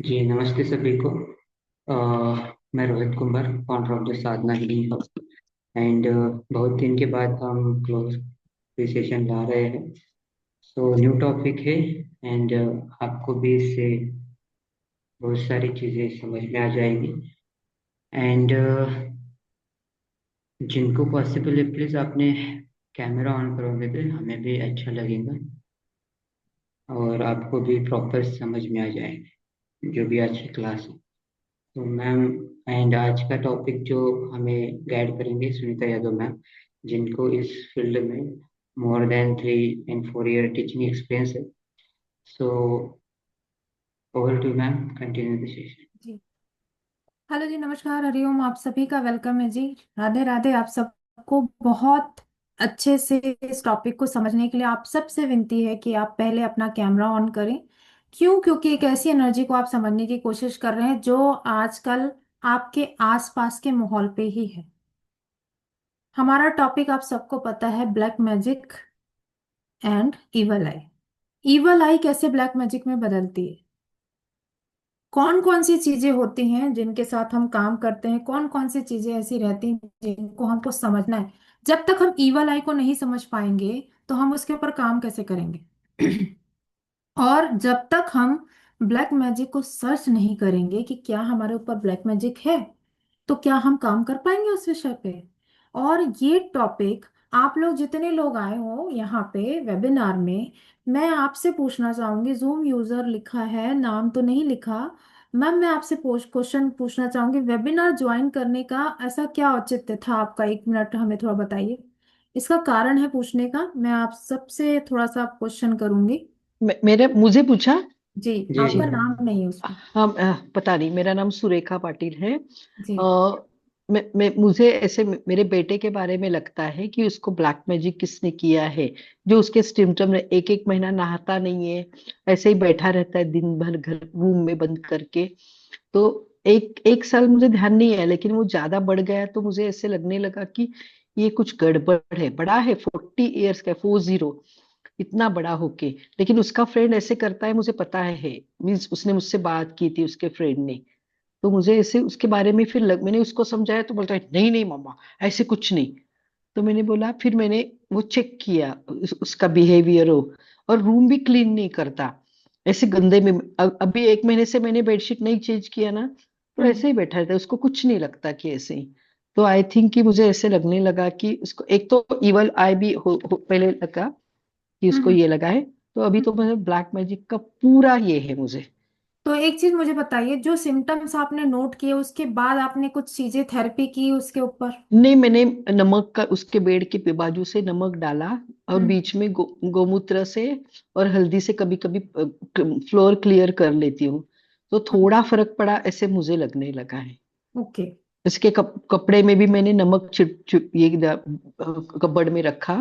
जी नमस्ते सभी को। मैं Rohit Kumar, founder of the Sadhana healing hub. And बहुत दिन के बाद हम क्लोज सेशन ला रहे हैं। सो न्यू टॉपिक है। एंड आपको भी इससे बहुत सारी चीज़ें समझ में आ जाएगी। एंड जिनको पॉसिबल है प्लीज़ अपने कैमरा ऑन करोगे तो हमें भी अच्छा लगेगा और आपको भी प्रॉपर समझ में आ जाएगा जो भी आज की क्लास है। तो मैम, एंड आज का टॉपिक जो हमें गाइड करेंगे सुनीता यादव मैम, जिनको इस फील्ड में more than 3 and 4 year teaching experience है। So over to ma'am, continue the session. जी। हेलो जी, नमस्कार, हरिओम। आप सभी का वेलकम है जी। राधे राधे। आप सबको बहुत अच्छे से इस टॉपिक को समझने के लिए आप सबसे विनती है कि आप पहले अपना कैमरा ऑन करें। क्यों? क्योंकि एक ऐसी एनर्जी को आप समझने की कोशिश कर रहे हैं जो आजकल आपके आसपास के माहौल पे ही है। हमारा टॉपिक आप सबको पता है, black magic and evil eye. Evil eye कैसे ब्लैक मैजिक में बदलती है, कौन कौन सी चीजें होती हैं जिनके साथ हम काम करते हैं, कौन कौन सी चीजें ऐसी रहती हैं जिनको हमको समझना है। जब तक हम ईवल आई को नहीं समझ पाएंगे तो हम उसके ऊपर काम कैसे करेंगे? और जब तक हम ब्लैक मैजिक को सर्च नहीं करेंगे कि क्या हमारे ऊपर ब्लैक मैजिक है, तो क्या हम काम कर पाएंगे उस विषय पे? और ये टॉपिक, आप लोग जितने लोग आए हो यहाँ पे वेबिनार में, मैं आपसे पूछना चाहूंगी, जूम यूजर लिखा है, नाम तो नहीं लिखा। मैम, मैं आपसे क्वेश्चन पूछना चाहूंगी, वेबिनार ज्वाइन करने का ऐसा क्या औचित्य था आपका? 1 मिनट हमें थोड़ा बताइए। इसका कारण है पूछने का, मैं आप सबसे थोड़ा सा क्वेश्चन करूंगी। मेरे मुझे पूछा। जी। जी जी। आपका नाम नहीं है उसमें। हाँ, पता नहीं, मेरा नाम सुरेखा पाटिल है। जी। मुझे ऐसे मेरे बेटे के बारे में लगता है कि उसको ब्लैक मैजिक किसने किया है। जो उसके सिम्टम, एक एक महीना नहाता नहीं है, ऐसे ही बैठा रहता है दिन भर घर रूम में बंद करके। तो एक एक साल मुझे ध्यान नहीं है, लेकिन वो ज्यादा बढ़ गया तो मुझे ऐसे लगने लगा कि ये कुछ गड़बड़ है। बड़ा है, 40 ईयर्स का, 40, इतना बड़ा होके, लेकिन उसका फ्रेंड ऐसे करता है, मुझे पता है। मीन्स उसने मुझसे बात की थी, उसके फ्रेंड ने। तो मुझे ऐसे उसके बारे में फिर मैंने उसको समझाया तो बोलता है नहीं नहीं मम्मा, ऐसे कुछ नहीं। तो मैंने बोला, फिर मैंने वो चेक किया उसका बिहेवियर हो। और रूम भी क्लीन नहीं करता, ऐसे गंदे में। अभी 1 महीने से मैंने बेडशीट नहीं चेंज किया ना, तो हम्म। ऐसे ही बैठा रहता है, उसको कुछ नहीं लगता कि ऐसे ही। तो आई थिंक कि मुझे ऐसे लगने लगा कि उसको एक तो इवल आई भी पहले लगा कि उसको हम्म। ये लगा है। तो अभी तो मुझे ब्लैक मैजिक का पूरा ये है मुझे। तो एक चीज मुझे बताइए, जो सिम्टम्स आपने नोट किए उसके बाद आपने कुछ चीजें थेरेपी की उसके ऊपर? नहीं, मैंने नमक का उसके बेड के बाजू से नमक डाला, और हम्म। बीच में गोमूत्र से और हल्दी से कभी कभी फ्लोर क्लियर कर लेती हूँ। तो थोड़ा फर्क पड़ा ऐसे मुझे लगने लगा है। ओके। इसके कपड़े में भी मैंने नमक छिट छिट ये कपबोर्ड में रखा।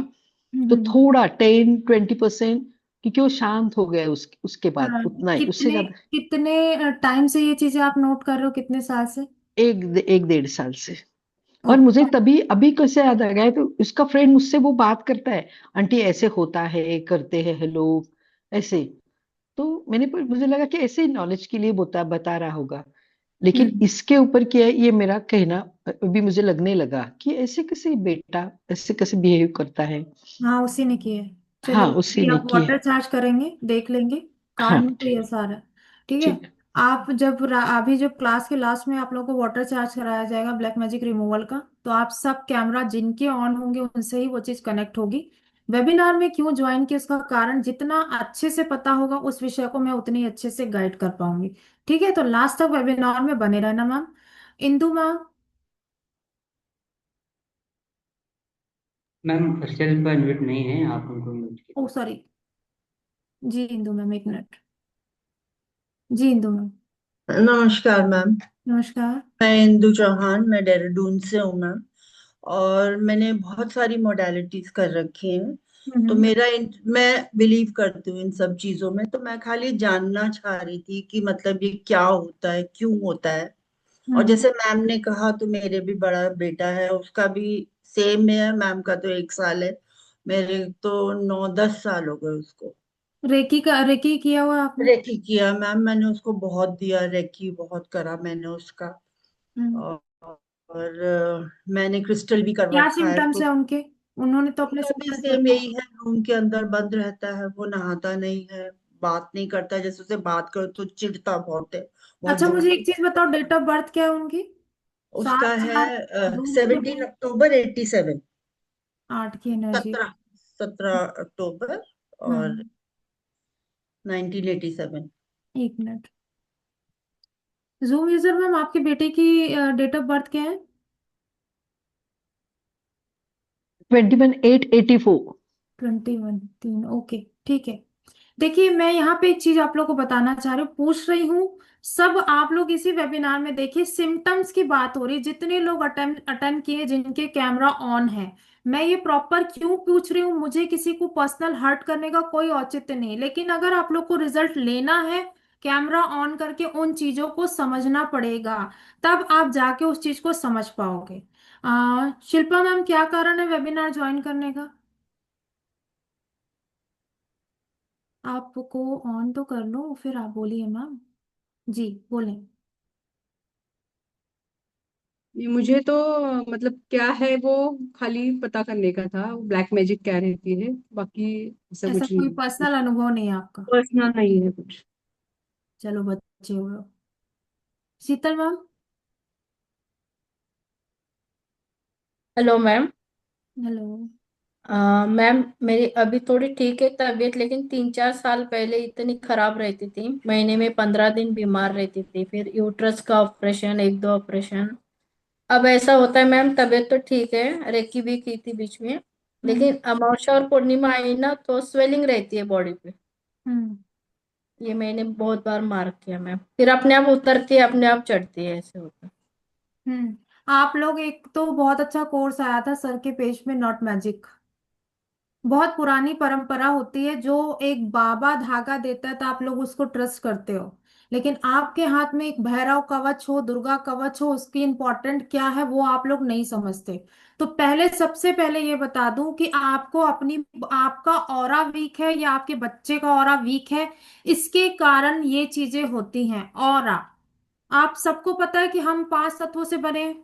तो हम्म। थोड़ा 10-20%, क्योंकि वो शांत हो गया उसके बाद, हाँ, उतना ही, उससे कितने ज्यादा। कितने टाइम से ये चीजें आप नोट कर रहे हो, कितने साल से? एक 1.5 साल से। और मुझे ओके। तभी अभी कैसे याद आ गया है, तो उसका फ्रेंड मुझसे वो बात करता है, आंटी ऐसे होता है, करते हैं हेलो ऐसे। तो मुझे लगा कि ऐसे ही नॉलेज के लिए बता रहा होगा। लेकिन हम्म। इसके ऊपर क्या है, ये मेरा कहना अभी मुझे लगने लगा कि ऐसे कैसे बेटा ऐसे कैसे बिहेव करता है। हाँ, उसी ने किए। हाँ, चलिए, उसी अभी ने आप किए। वाटर चार्ज करेंगे, देख लेंगे। हाँ, कारण तो ये सारा है। ठीक है। ठीक। आप जब अभी जब क्लास के लास्ट में आप लोगों को वाटर चार्ज कराया जाएगा ब्लैक मैजिक रिमूवल का, तो आप सब कैमरा जिनके ऑन होंगे उनसे ही वो चीज कनेक्ट होगी। वेबिनार में क्यों ज्वाइन किया, उसका कारण जितना अच्छे से पता होगा उस विषय को मैं उतनी अच्छे से गाइड कर पाऊंगी। ठीक है, तो लास्ट तक वेबिनार में बने रहना ma'am. Indu ma'am. Ma'am self unmute नहीं है, आप उनको म्यूट ओ सॉरी। जी इंदु मैम, 1 मिनट। जी इंदु मैम। नमस्कार मैम। नमस्कार। मैं इंदु चौहान, मैं देहरादून से हूँ मैम। और मैंने बहुत सारी मोडालिटीज कर रखी हैं। तो हम्म। मैं बिलीव करती हूँ इन सब चीजों में। तो मैं खाली जानना चाह रही थी कि मतलब ये क्या होता है, क्यों होता है। और हम्म। जैसे मैम ने कहा, तो मेरे भी बड़ा बेटा है, उसका भी सेम है। मैम का तो 1 साल है, मेरे तो 9-10 साल हो गए उसको। रेकी किया हुआ है आपने? रेकी किया मैम, मैंने उसको बहुत दिया, रेकी बहुत करा मैंने उसका। हम्म। और, मैंने क्रिस्टल भी कर क्या रखा है सिम्टम्स तो। है उनके? उन्होंने तो अपने उनका भी सिम्टम्स सेम बताए। यही है, रूम के अंदर बंद रहता है, वो नहाता नहीं है, बात नहीं करता, जैसे उसे बात करो तो चिढ़ता बहुत है, बहुत अच्छा, मुझे जोर से एक चीज बात बताओ, करता डेट है। ऑफ बर्थ क्या है उनकी? उसका सात है चार दो जीरो 17 अक्टूबर 87। 8 की एनर्जी। 17 अक्टूबर और हम्म। 1987। एक मिनट। जूम यूजर मैम, आपके बेटे की डेट ऑफ बर्थ क्या है? 21/8/84। 21 3, ओके। ठीक है। देखिए, मैं यहाँ पे एक चीज आप लोग को बताना चाह रही हूँ, पूछ रही हूँ। सब आप लोग इसी वेबिनार में देखिए, सिम्टम्स की बात हो रही है, जितने लोग अटेंड अटेंड किए जिनके कैमरा ऑन है। मैं ये प्रॉपर क्यों पूछ रही हूँ, मुझे किसी को पर्सनल हर्ट करने का कोई औचित्य नहीं, लेकिन अगर आप लोग को रिजल्ट लेना है, कैमरा ऑन करके उन चीजों को समझना पड़ेगा। तब आप जाके उस चीज को समझ पाओगे। शिल्पा मैम, क्या कारण है वेबिनार ज्वाइन करने का? आपको ऑन तो कर लो, फिर आप बोलिए मैम। जी, बोलें। ये मुझे तो मतलब क्या है वो खाली पता करने का था, ब्लैक मैजिक क्या रहती है, बाकी ऐसा ऐसा कुछ कोई नहीं। पर्सनल अनुभव नहीं है आपका? पर्सनल नहीं है कुछ। चलो, बच्चे हो। Sheetal ma'am. Hello ma'am. Hello. Ma'am मेरी अभी थोड़ी ठीक है तबीयत, लेकिन 3-4 साल पहले इतनी खराब रहती थी, महीने में 15 दिन बीमार रहती थी, फिर यूट्रस का ऑपरेशन, एक दो ऑपरेशन। अब ऐसा होता है मैम, तबीयत तो ठीक है, रेकी भी की थी बीच में, हम्म। लेकिन अमावस्या और पूर्णिमा आई ना तो स्वेलिंग रहती है बॉडी पे। हम्म। ये मैंने बहुत बार मार्क किया मैम, फिर अपने आप उतरती है, अपने आप चढ़ती है, ऐसे होता है। हम्म। आप लोग, एक तो बहुत अच्छा कोर्स आया था सर के पेज में, नॉट मैजिक। बहुत पुरानी परंपरा होती है, जो एक बाबा धागा देता है तो आप लोग उसको ट्रस्ट करते हो। लेकिन आपके हाथ में एक भैरव कवच हो, दुर्गा कवच हो, उसकी इंपॉर्टेंट क्या है वो आप लोग नहीं समझते। तो पहले, सबसे पहले ये बता दूं कि आपको अपनी, आपका ऑरा वीक है या आपके बच्चे का ऑरा वीक है, इसके कारण ये चीजें होती हैं। ऑरा, आप सबको पता है कि हम 5 तत्वों से बने हैं।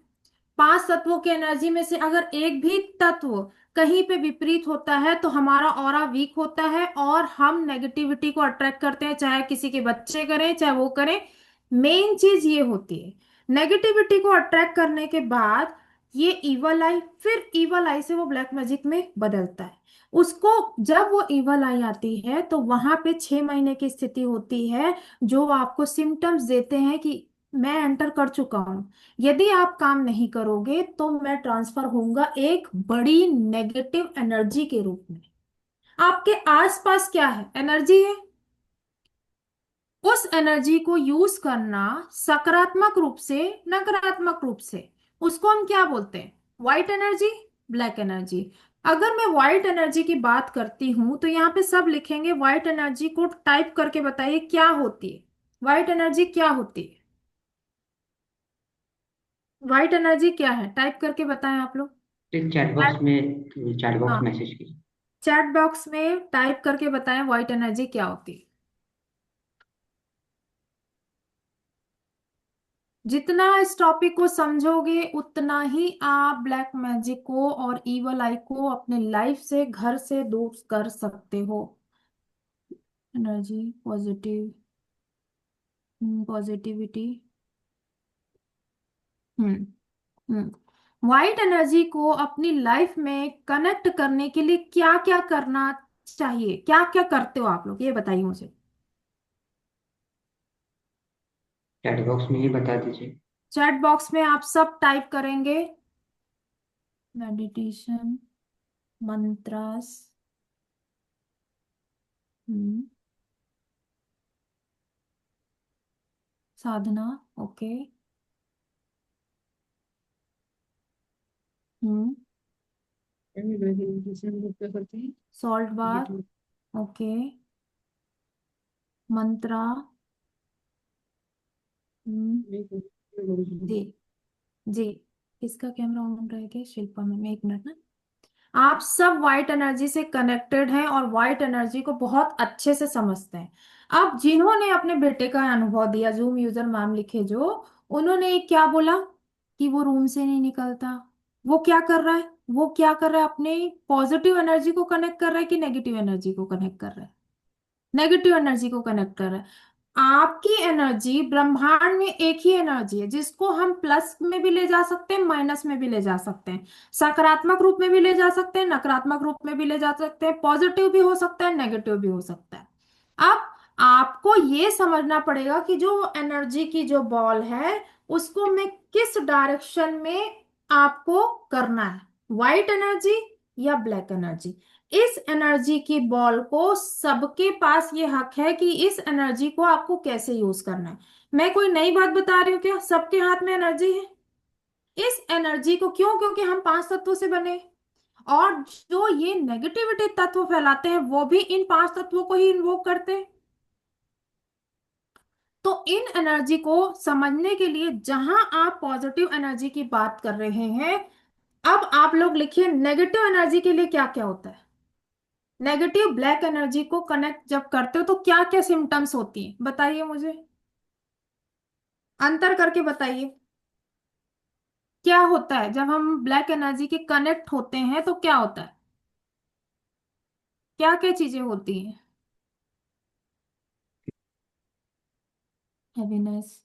5 तत्वों की एनर्जी में से अगर एक भी तत्व कहीं पे विपरीत होता है तो हमारा ऑरा वीक होता है और हम नेगेटिविटी को अट्रैक्ट करते हैं, चाहे किसी के बच्चे करें चाहे वो करें। मेन चीज ये होती है, नेगेटिविटी को अट्रैक्ट करने के बाद ये इवल आई, फिर इवल आई से वो ब्लैक मैजिक में बदलता है। उसको, जब वो इवल आई आती है तो वहां पे 6 महीने की स्थिति होती है, जो आपको सिम्टम्स देते हैं कि मैं एंटर कर चुका हूं। यदि आप काम नहीं करोगे तो मैं ट्रांसफर होऊंगा एक बड़ी नेगेटिव एनर्जी के रूप में। आपके आसपास क्या है? एनर्जी है। उस एनर्जी को यूज करना सकारात्मक रूप से, नकारात्मक रूप से, उसको हम क्या बोलते हैं? White energy, black energy. अगर मैं व्हाइट एनर्जी की बात करती हूं तो यहाँ पे सब लिखेंगे, व्हाइट एनर्जी को टाइप करके बताइए क्या होती है। व्हाइट एनर्जी क्या होती है? व्हाइट एनर्जी क्या है, टाइप करके बताएं आप लोग। चैट बॉक्स हाँ, मैसेज कीजिए। चैट बॉक्स में टाइप करके बताएं व्हाइट एनर्जी क्या होती है। जितना इस टॉपिक को समझोगे उतना ही आप ब्लैक मैजिक को और इवल आई को अपने लाइफ से, घर से दूर कर सकते हो। Energy, positive, positivity. हम्म। हम्म। व्हाइट एनर्जी को अपनी लाइफ में कनेक्ट करने के लिए क्या क्या करना चाहिए, क्या क्या करते हो आप लोग, ये बताइए मुझे। चैट बॉक्स में ही बता दीजिए। चैट बॉक्स में आप सब टाइप करेंगे, मेडिटेशन, मंत्रास, हम्म, साधना, ओके, हम्म, क्या करते हैं? सॉल्ट ये बार, तो ओके, मंत्रा, हम्म, नहीं करते। जी। जी। किसका कैमरा ऑन रहेगा? शिल्पा में, एक मिनट ना। आप सब वाइट एनर्जी से कनेक्टेड हैं और वाइट एनर्जी को बहुत अच्छे से समझते हैं। अब जिन्होंने अपने बेटे का अनुभव दिया, जूम यूजर मैम लिखे जो, उन्होंने क्या बोला कि वो रूम से नहीं निकलता। वो क्या कर रहा है, वो क्या कर रहा है, अपने पॉजिटिव एनर्जी को कनेक्ट कर रहा है कि नेगेटिव एनर्जी को कनेक्ट कर रहा है? नेगेटिव एनर्जी को कनेक्ट कर रहा है। आपकी एनर्जी, ब्रह्मांड में एक ही एनर्जी है जिसको हम प्लस में भी ले जा सकते हैं, माइनस में भी ले जा सकते हैं, सकारात्मक रूप में भी ले जा सकते हैं, नकारात्मक रूप में भी ले जा सकते हैं, पॉजिटिव भी हो सकता है, नेगेटिव भी हो सकता है। अब आपको ये समझना पड़ेगा कि जो एनर्जी की जो बॉल है उसको मैं किस डायरेक्शन में आपको करना है, व्हाइट एनर्जी या ब्लैक एनर्जी। इस एनर्जी की बॉल को सबके पास ये हक है कि इस एनर्जी को आपको कैसे यूज करना है। मैं कोई नई बात बता रही हूँ क्या? सबके हाथ में एनर्जी है। इस एनर्जी को क्यों? क्योंकि हम पांच तत्वों से बने हैं। और जो ये नेगेटिविटी तत्व फैलाते हैं वो भी इन पांच तत्वों को ही इन्वोक करते हैं। तो इन एनर्जी को समझने के लिए जहां आप पॉजिटिव एनर्जी की बात कर रहे हैं, अब आप लोग लिखिए नेगेटिव एनर्जी के लिए क्या क्या होता है। नेगेटिव ब्लैक एनर्जी को कनेक्ट जब करते हो तो क्या क्या सिम्टम्स होती हैं, बताइए मुझे, अंतर करके बताइए। क्या होता है जब हम ब्लैक एनर्जी के कनेक्ट होते हैं तो क्या होता है? क्या क्या चीजें होती हैं? हैवीनेस,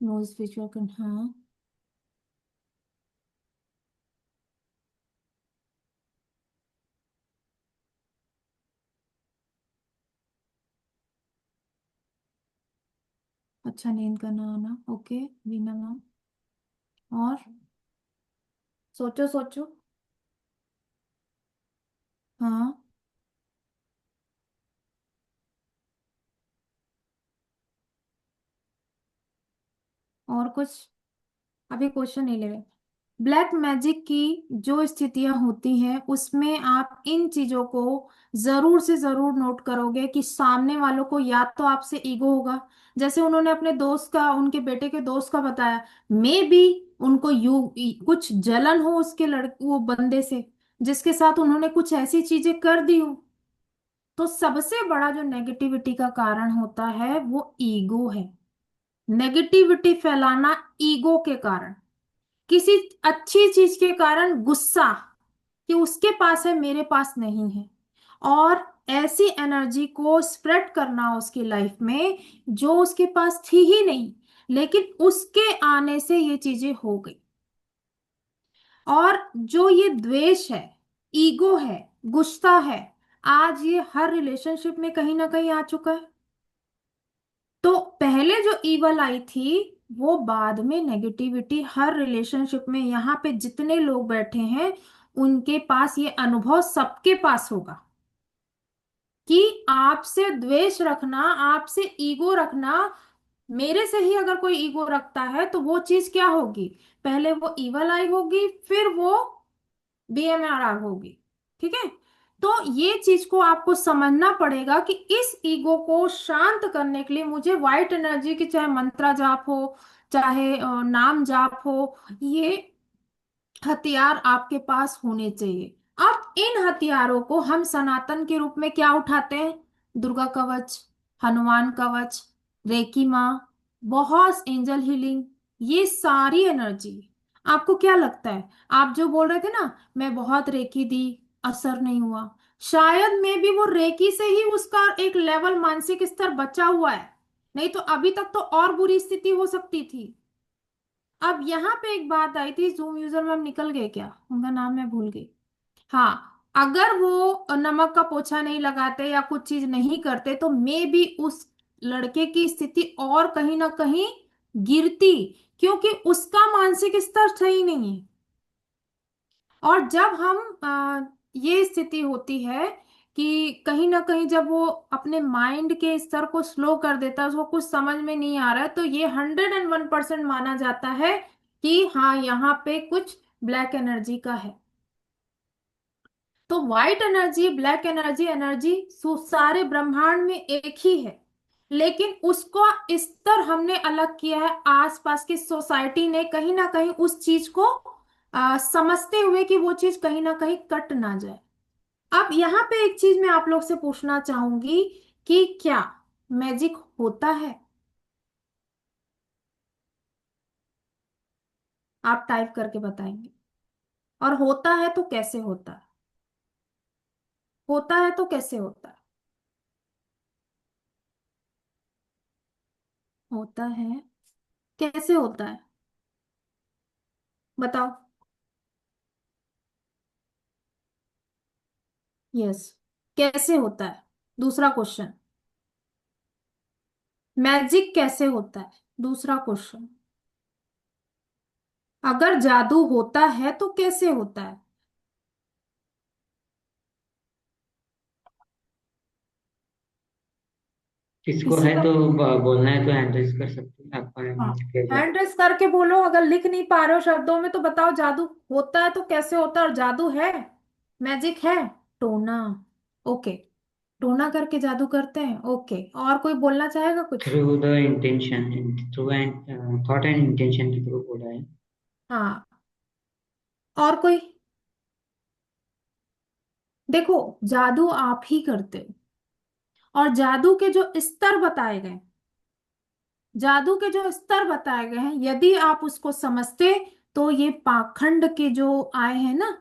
नो स्पिरिचुअल, हाँ। अच्छा, नींद का ना आना, ओके वीना मैम। और सोचो सोचो। हाँ, और कुछ? अभी क्वेश्चन नहीं ले रहे। ब्लैक मैजिक की जो स्थितियां होती हैं उसमें आप इन चीजों को जरूर से जरूर नोट करोगे कि सामने वालों को या तो आपसे ईगो होगा, जैसे उन्होंने अपने दोस्त का, उनके बेटे के दोस्त का बताया, मे बी उनको कुछ जलन हो उसके लड़के, वो बंदे से जिसके साथ उन्होंने कुछ ऐसी चीजें कर दी हो। तो सबसे बड़ा जो नेगेटिविटी का कारण होता है वो ईगो है। नेगेटिविटी फैलाना ईगो के कारण, किसी अच्छी चीज के कारण गुस्सा कि उसके पास है मेरे पास नहीं है, और ऐसी एनर्जी को स्प्रेड करना उसकी लाइफ में जो उसके पास थी ही नहीं, लेकिन उसके आने से ये चीजें हो गई। और जो ये द्वेष है, ईगो है, गुस्सा है, आज ये हर रिलेशनशिप में कहीं ना कहीं आ चुका है। तो पहले जो ईवल आई थी वो बाद में नेगेटिविटी हर रिलेशनशिप में, यहाँ पे जितने लोग बैठे हैं उनके पास ये अनुभव सबके पास होगा कि आपसे द्वेष रखना, आपसे ईगो रखना, मेरे से ही अगर कोई ईगो रखता है तो वो चीज क्या होगी? पहले वो ईवल आई होगी, फिर वो बीएमआरआर होगी। ठीक है? तो ये चीज को आपको समझना पड़ेगा कि इस ईगो को शांत करने के लिए मुझे व्हाइट एनर्जी की, चाहे मंत्रा जाप हो, चाहे नाम जाप हो, ये हथियार आपके पास होने चाहिए। अब इन हथियारों को हम सनातन के रूप में क्या उठाते हैं? दुर्गा कवच, हनुमान कवच, रेकी माँ, बहुत एंजल हीलिंग, ये सारी एनर्जी। आपको क्या लगता है, आप जो बोल रहे थे ना, मैं बहुत रेकी दी, असर नहीं हुआ, शायद में भी वो रेकी से ही उसका एक लेवल मानसिक स्तर बचा हुआ है, नहीं तो अभी तक तो और बुरी स्थिति हो सकती थी। अब यहाँ पे एक बात आई थी, जूम यूजर मैम निकल गए क्या, उनका नाम मैं भूल गई। हाँ, अगर वो नमक का पोछा नहीं लगाते या कुछ चीज नहीं करते तो मे भी उस लड़के की स्थिति और कहीं ना कहीं गिरती, क्योंकि उसका मानसिक स्तर सही नहीं है। और जब हम ये स्थिति होती है कि कहीं ना कहीं जब वो अपने माइंड के स्तर को स्लो कर देता है, उसको कुछ समझ में नहीं आ रहा है, तो ये 101% माना जाता है कि हाँ यहाँ पे कुछ ब्लैक एनर्जी का है। तो white energy, black energy, energy सारे ब्रह्मांड में एक ही है, लेकिन उसको स्तर हमने अलग किया है। आसपास की सोसाइटी ने कहीं ना कहीं उस चीज को समझते हुए कि वो चीज कहीं ना कहीं कट ना जाए। अब यहाँ पे एक चीज मैं आप लोग से पूछना चाहूंगी कि क्या मैजिक होता है? आप टाइप करके बताएंगे। और होता है तो कैसे होता है? होता है तो कैसे होता है? होता है कैसे होता है? बताओ। यस, कैसे होता है? दूसरा क्वेश्चन, मैजिक कैसे होता है? दूसरा क्वेश्चन, अगर जादू होता है तो कैसे होता है? किसको किसी है का? तो बोलना है तो हैंड रेज कर सकते हैं, आपका हाँ, अनम्यूट किया जाए। हैंड रेस करके बोलो। अगर लिख नहीं पा रहे हो शब्दों में तो बताओ, जादू होता है तो कैसे होता है, और जादू है, मैजिक है, टोना। ओके, टोना करके जादू करते हैं। ओके, और कोई बोलना चाहेगा कुछ? Through the intention, through and thought and intention के थ्रू बोला है। हाँ, और कोई? देखो, जादू आप ही करते हो, और जादू के जो स्तर बताए गए, जादू के जो स्तर बताए गए हैं, यदि आप उसको समझते तो ये पाखंड के जो आए हैं ना,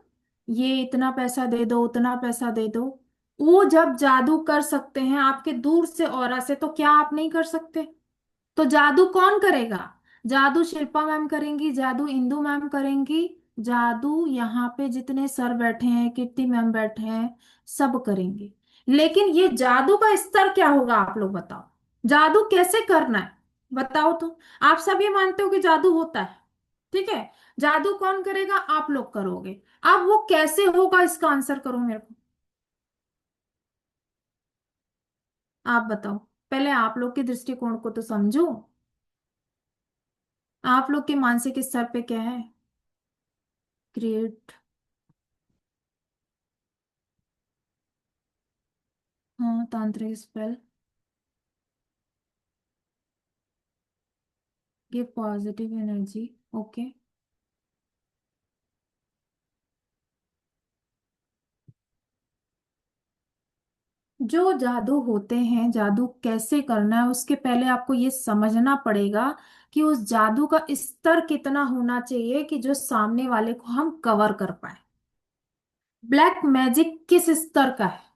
ये इतना पैसा दे दो, उतना पैसा दे दो, वो जब जादू कर सकते हैं आपके दूर से ऑरा से, तो क्या आप नहीं कर सकते? तो जादू कौन करेगा? जादू शिल्पा मैम करेंगी, जादू इंदु मैम करेंगी, जादू यहाँ पे जितने सर बैठे हैं, कीर्ति मैम बैठे हैं, सब करेंगे। लेकिन ये जादू का स्तर क्या होगा, आप लोग बताओ। जादू कैसे करना है बताओ तो। आप सब ये मानते हो कि जादू होता है, ठीक है। जादू कौन करेगा? आप लोग करोगे। अब वो कैसे होगा, इसका आंसर करो मेरे को। आप बताओ। पहले आप लोग के दृष्टिकोण को तो समझो। आप लोग के मानसिक स्तर पे क्या है? क्रिएट, हाँ, तांत्रिक spell, give positive energy. Okay, जो जादू होते हैं, जादू कैसे करना है, उसके पहले आपको ये समझना पड़ेगा कि उस जादू का स्तर कितना होना चाहिए कि जो सामने वाले को हम कवर कर पाए। ब्लैक मैजिक किस स्तर का है?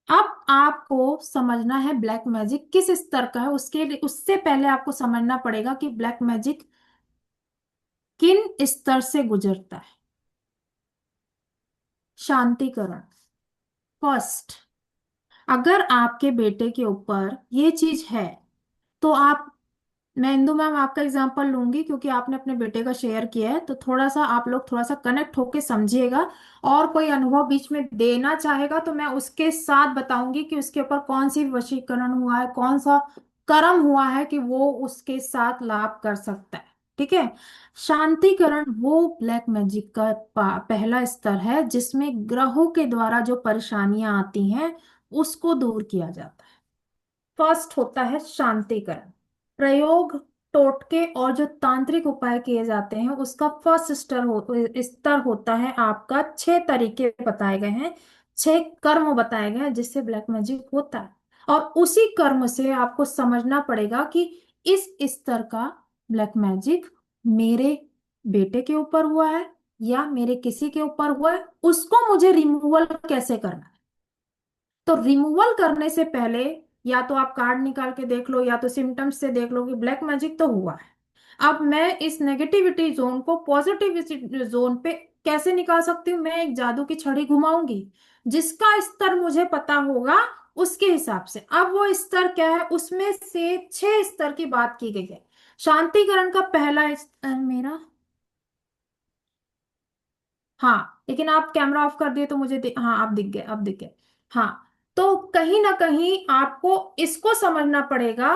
अब आपको समझना है ब्लैक मैजिक किस स्तर का है। उसके लिए, उससे पहले आपको समझना पड़ेगा कि ब्लैक मैजिक किन स्तर से गुजरता है। शांतिकरण फर्स्ट। अगर आपके बेटे के ऊपर ये चीज है तो आप, मैं इंदु मैम आपका एग्जांपल लूंगी क्योंकि आपने अपने बेटे का शेयर किया है, तो थोड़ा सा आप लोग थोड़ा सा कनेक्ट होके समझिएगा। और कोई अनुभव बीच में देना चाहेगा तो मैं उसके साथ बताऊंगी कि उसके ऊपर कौन सी वशीकरण हुआ है, कौन सा कर्म हुआ है कि वो उसके साथ लाभ कर सकता है। ठीक है। शांतिकरण वो ब्लैक मैजिक का पहला स्तर है जिसमें ग्रहों के द्वारा जो परेशानियां आती हैं उसको दूर किया जाता है। फर्स्ट होता है शांतिकरण। प्रयोग, टोटके और जो तांत्रिक उपाय किए जाते हैं उसका फर्स्ट स्तर होता है आपका। 6 तरीके बताए गए हैं, 6 कर्म बताए गए हैं जिससे ब्लैक मैजिक होता है। और उसी कर्म से आपको समझना पड़ेगा कि इस स्तर का ब्लैक मैजिक मेरे बेटे के ऊपर हुआ है या मेरे किसी के ऊपर हुआ है, उसको मुझे रिमूवल कैसे करना है। तो रिमूवल करने से पहले या तो आप कार्ड निकाल के देख लो या तो सिम्टम्स से देख लो कि ब्लैक मैजिक तो हुआ है। अब मैं इस नेगेटिविटी जोन को पॉजिटिविटी जोन पे कैसे निकाल सकती हूँ? मैं एक जादू की छड़ी घुमाऊंगी, जिसका स्तर मुझे पता होगा उसके हिसाब से। अब वो स्तर क्या है, उसमें से 6 स्तर की बात की गई है। शांतिकरण का पहला स्तर मेरा, हाँ, लेकिन आप कैमरा ऑफ कर दिए तो मुझे हाँ, आप दिख गए, अब दिख गए। हाँ, तो कहीं ना कहीं आपको इसको समझना पड़ेगा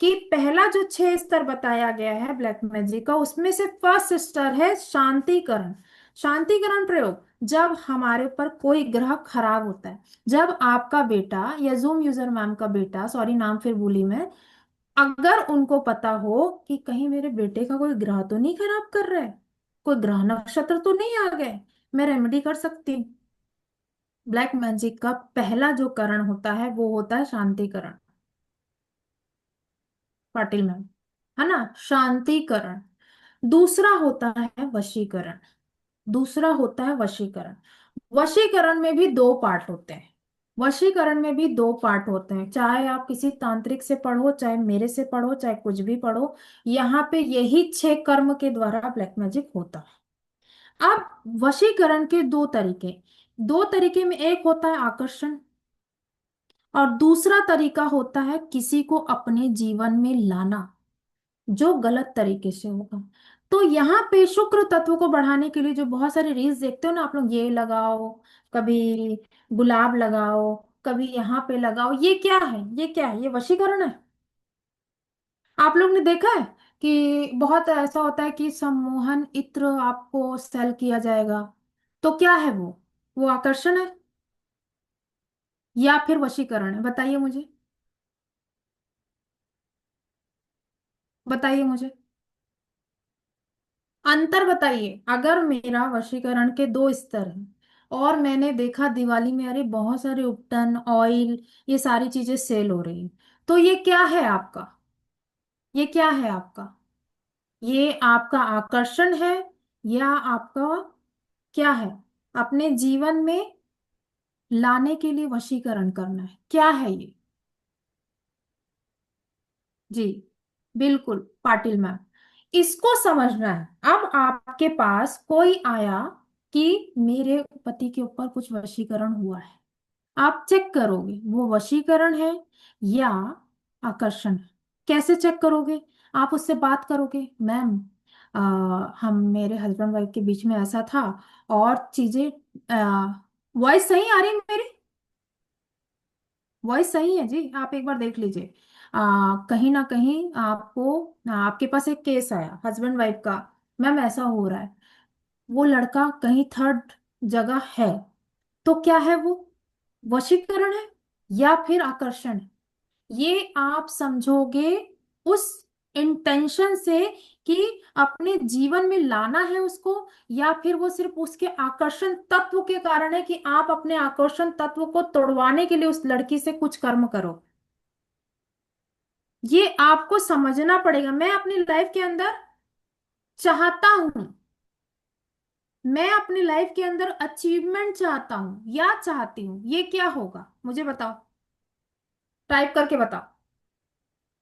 कि पहला जो 6 स्तर बताया गया है ब्लैक मैजिक का, उसमें से फर्स्ट स्तर है शांतिकरण। शांतिकरण प्रयोग, जब हमारे ऊपर कोई ग्रह खराब होता है, जब आपका बेटा या जूम यूजर मैम का बेटा, सॉरी नाम फिर भूली मैं, अगर उनको पता हो कि कहीं मेरे बेटे का कोई ग्रह तो नहीं खराब कर रहा है, कोई ग्रह नक्षत्र तो नहीं आ गए, मैं रेमेडी कर सकती हूँ। ब्लैक मैजिक का पहला जो करण होता है वो होता है शांतिकरण, पाटिल मैम, है ना, शांतिकरण। दूसरा होता है वशीकरण, दूसरा होता है वशीकरण। वशीकरण में भी दो पार्ट होते हैं, वशीकरण में भी दो पार्ट होते हैं, चाहे आप किसी तांत्रिक से पढ़ो, चाहे मेरे से पढ़ो, चाहे कुछ भी पढ़ो, यहाँ पे यही 6 कर्म के द्वारा ब्लैक मैजिक होता है। अब वशीकरण के दो तरीके में एक होता है आकर्षण, और दूसरा तरीका होता है किसी को अपने जीवन में लाना, जो गलत तरीके से होगा। तो यहाँ पे शुक्र तत्व को बढ़ाने के लिए जो बहुत सारे रील्स देखते हो ना आप लोग, ये लगाओ, कभी गुलाब लगाओ, कभी यहाँ पे लगाओ, ये क्या है, ये क्या है, ये वशीकरण है। आप लोग ने देखा है कि बहुत ऐसा होता है कि सम्मोहन इत्र आपको सेल किया जाएगा, तो क्या है वो आकर्षण है या फिर वशीकरण है? बताइए मुझे, बताइए मुझे, अंतर बताइए। अगर मेरा वशीकरण के दो स्तर हैं और मैंने देखा दिवाली में अरे बहुत सारे उपटन ऑयल ये सारी चीजें सेल हो रही हैं, तो ये क्या है आपका, ये क्या है आपका, ये आपका आकर्षण है या आपका क्या है, अपने जीवन में लाने के लिए वशीकरण करना है, क्या है ये? जी बिल्कुल पाटिल मैम, इसको समझना है। अब आपके पास कोई आया कि मेरे पति के ऊपर कुछ वशीकरण हुआ है, आप चेक करोगे वो वशीकरण है या आकर्षण है। कैसे चेक करोगे? आप उससे बात करोगे, मैम हम मेरे हस्बैंड वाइफ के बीच में ऐसा था और चीजें, वॉइस सही आ रही है मेरी, वॉइस सही है जी, आप एक बार देख लीजिए। कहीं ना कहीं आपको, आपके पास एक केस आया हस्बैंड वाइफ का, मैम ऐसा हो रहा है, वो लड़का कहीं थर्ड जगह है, तो क्या है वो, वशीकरण है या फिर आकर्षण है? ये आप समझोगे उस इंटेंशन से कि अपने जीवन में लाना है उसको, या फिर वो सिर्फ उसके आकर्षण तत्व के कारण है कि आप अपने आकर्षण तत्व को तोड़वाने के लिए उस लड़की से कुछ कर्म करो। ये आपको समझना पड़ेगा। मैं अपनी लाइफ के अंदर चाहता हूं, मैं अपनी लाइफ के अंदर अचीवमेंट चाहता हूं या चाहती हूं, ये क्या होगा मुझे बताओ, टाइप करके बताओ।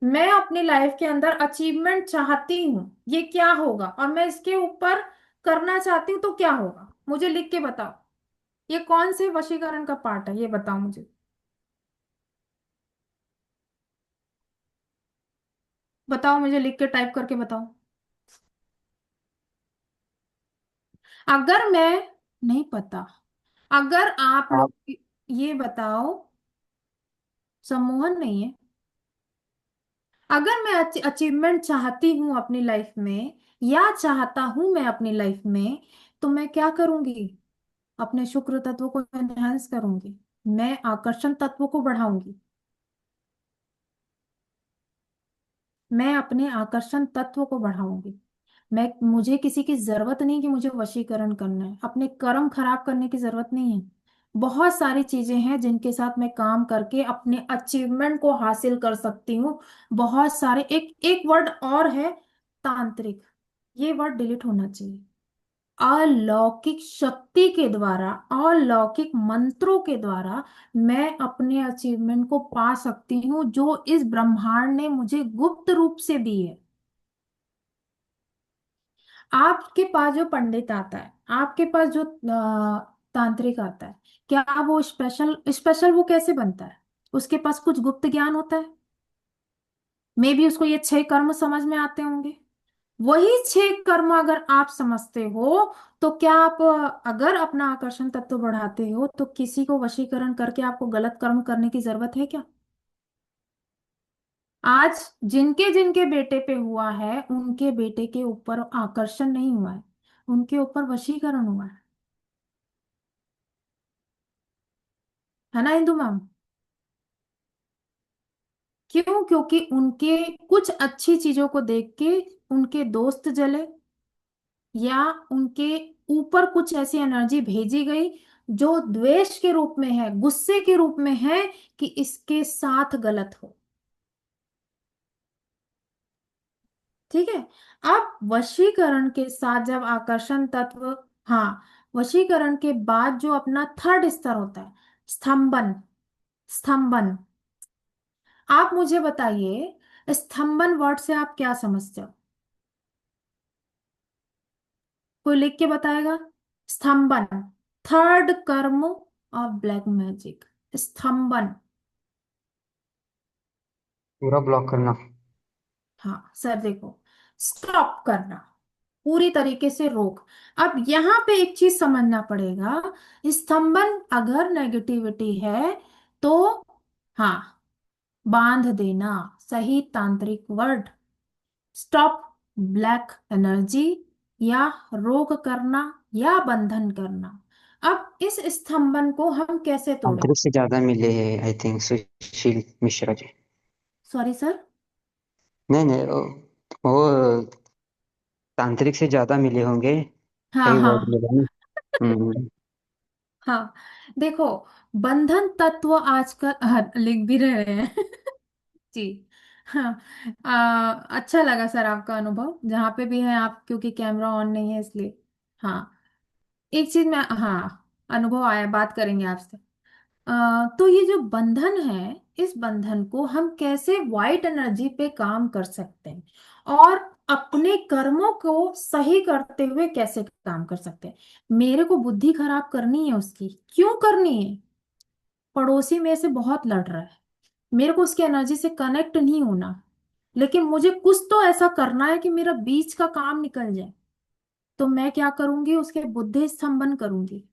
मैं अपनी लाइफ के अंदर अचीवमेंट चाहती हूँ, ये क्या होगा, और मैं इसके ऊपर करना चाहती हूँ तो क्या होगा, मुझे लिख के बताओ। ये कौन से वशीकरण का पार्ट है ये बताओ मुझे, बताओ मुझे, लिख के टाइप करके बताओ। अगर मैं, नहीं पता, अगर आप आप लोग ये बताओ, सम्मोहन नहीं है। अगर मैं अचीवमेंट चाहती हूँ अपनी लाइफ में या चाहता हूं मैं अपनी लाइफ में, तो मैं क्या करूंगी, अपने शुक्र तत्व को एनहांस करूंगी, मैं आकर्षण तत्व को बढ़ाऊंगी, मैं अपने आकर्षण तत्व को बढ़ाऊंगी। मैं, मुझे किसी की जरूरत नहीं कि मुझे वशीकरण करना है, अपने कर्म खराब करने की जरूरत नहीं है। बहुत सारी चीजें हैं जिनके साथ मैं काम करके अपने अचीवमेंट को हासिल कर सकती हूँ। बहुत सारे, एक एक वर्ड और है, तांत्रिक, ये वर्ड डिलीट होना चाहिए। अलौकिक शक्ति के द्वारा, अलौकिक मंत्रों के द्वारा मैं अपने अचीवमेंट को पा सकती हूँ जो इस ब्रह्मांड ने मुझे गुप्त रूप से दी है। आपके पास जो पंडित आता है, आपके पास जो तांत्रिक आता है, क्या वो स्पेशल स्पेशल वो कैसे बनता है? उसके पास कुछ गुप्त ज्ञान होता है, मे भी उसको ये 6 कर्म समझ में आते होंगे। वही 6 कर्म अगर आप समझते हो, तो क्या आप अगर अपना आकर्षण तत्व बढ़ाते हो तो किसी को वशीकरण करके आपको गलत कर्म करने की जरूरत है क्या? आज जिनके जिनके बेटे पे हुआ है उनके बेटे के ऊपर आकर्षण नहीं हुआ है, उनके ऊपर वशीकरण हुआ है ना इंदु मैम? क्यों? क्योंकि उनके कुछ अच्छी चीजों को देख के उनके दोस्त जले, या उनके ऊपर कुछ ऐसी एनर्जी भेजी गई जो द्वेष के रूप में है, गुस्से के रूप में है कि इसके साथ गलत हो। ठीक है। अब वशीकरण के साथ जब आकर्षण तत्व, हाँ, वशीकरण के बाद जो अपना थर्ड स्तर होता है, स्तंभन। स्तंभन, आप मुझे बताइए स्तंभन वर्ड से आप क्या समझते हो? कोई लिख के बताएगा? स्तंभन, थर्ड कर्म ऑफ ब्लैक मैजिक, स्तंभन। पूरा ब्लॉक करना। हाँ सर, देखो, स्टॉप करना, पूरी तरीके से रोक। अब यहाँ पे एक चीज समझना पड़ेगा, स्तंभन अगर नेगेटिविटी है तो, हाँ, बांध देना सही तांत्रिक वर्ड, स्टॉप ब्लैक एनर्जी, या रोक करना, या बंधन करना। अब इस स्तंभन को हम कैसे तोड़ें? आंतरिक से ज्यादा मिले हैं I think Sushil Mishra ji. Sorry sir. नहीं नहीं, वो तांत्रिक से ज्यादा मिले होंगे। हाँ सही हाँ वर्ड मिला ना। हाँ, देखो, बंधन तत्व आजकल, हाँ, लिख भी रहे हैं जी। हाँ, अच्छा लगा सर आपका अनुभव, जहाँ पे भी है आप, क्योंकि कैमरा ऑन नहीं है इसलिए। हाँ, एक चीज में, हाँ, अनुभव आया, बात करेंगे आपसे। तो ये जो बंधन है, इस बंधन को हम कैसे वाइट एनर्जी पे काम कर सकते हैं, और अपने कर्मों को सही करते हुए कैसे काम कर सकते हैं? मेरे को बुद्धि खराब करनी है उसकी, क्यों करनी है? पड़ोसी मेरे से बहुत लड़ रहा है, मेरे को उसकी एनर्जी से कनेक्ट नहीं होना, लेकिन मुझे कुछ तो ऐसा करना है कि मेरा बीच का काम निकल जाए। तो मैं क्या करूंगी? उसके बुद्धि स्तंभन करूंगी।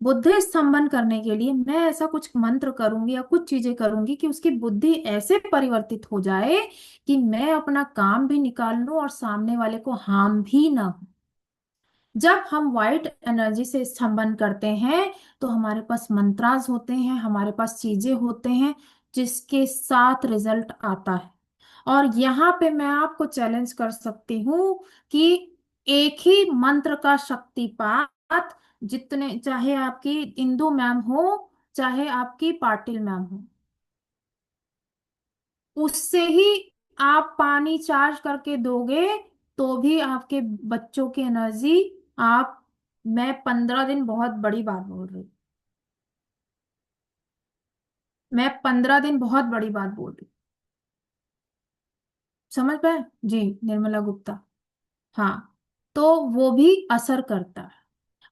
बुद्धि स्तंभन करने के लिए मैं ऐसा कुछ मंत्र करूंगी या कुछ चीजें करूंगी कि उसकी बुद्धि ऐसे परिवर्तित हो जाए कि मैं अपना काम भी निकाल लूं और सामने वाले को हार्म भी ना हो। जब हम वाइट एनर्जी से स्तंभन करते हैं तो हमारे पास मंत्रास होते हैं, हमारे पास चीजें होते हैं जिसके साथ रिजल्ट आता है। और यहाँ पे मैं आपको चैलेंज कर सकती हूँ कि एक ही मंत्र का शक्तिपात, जितने चाहे आपकी इंदु मैम हो, चाहे आपकी पाटिल मैम हो, उससे ही आप पानी चार्ज करके दोगे तो भी आपके बच्चों की एनर्जी, आप, मैं 15 दिन बहुत बड़ी बात बोल रही हूँ, मैं 15 दिन बहुत बड़ी बात बोल रही हूँ, समझ पाए? जी, निर्मला गुप्ता। हाँ, तो वो भी असर करता है।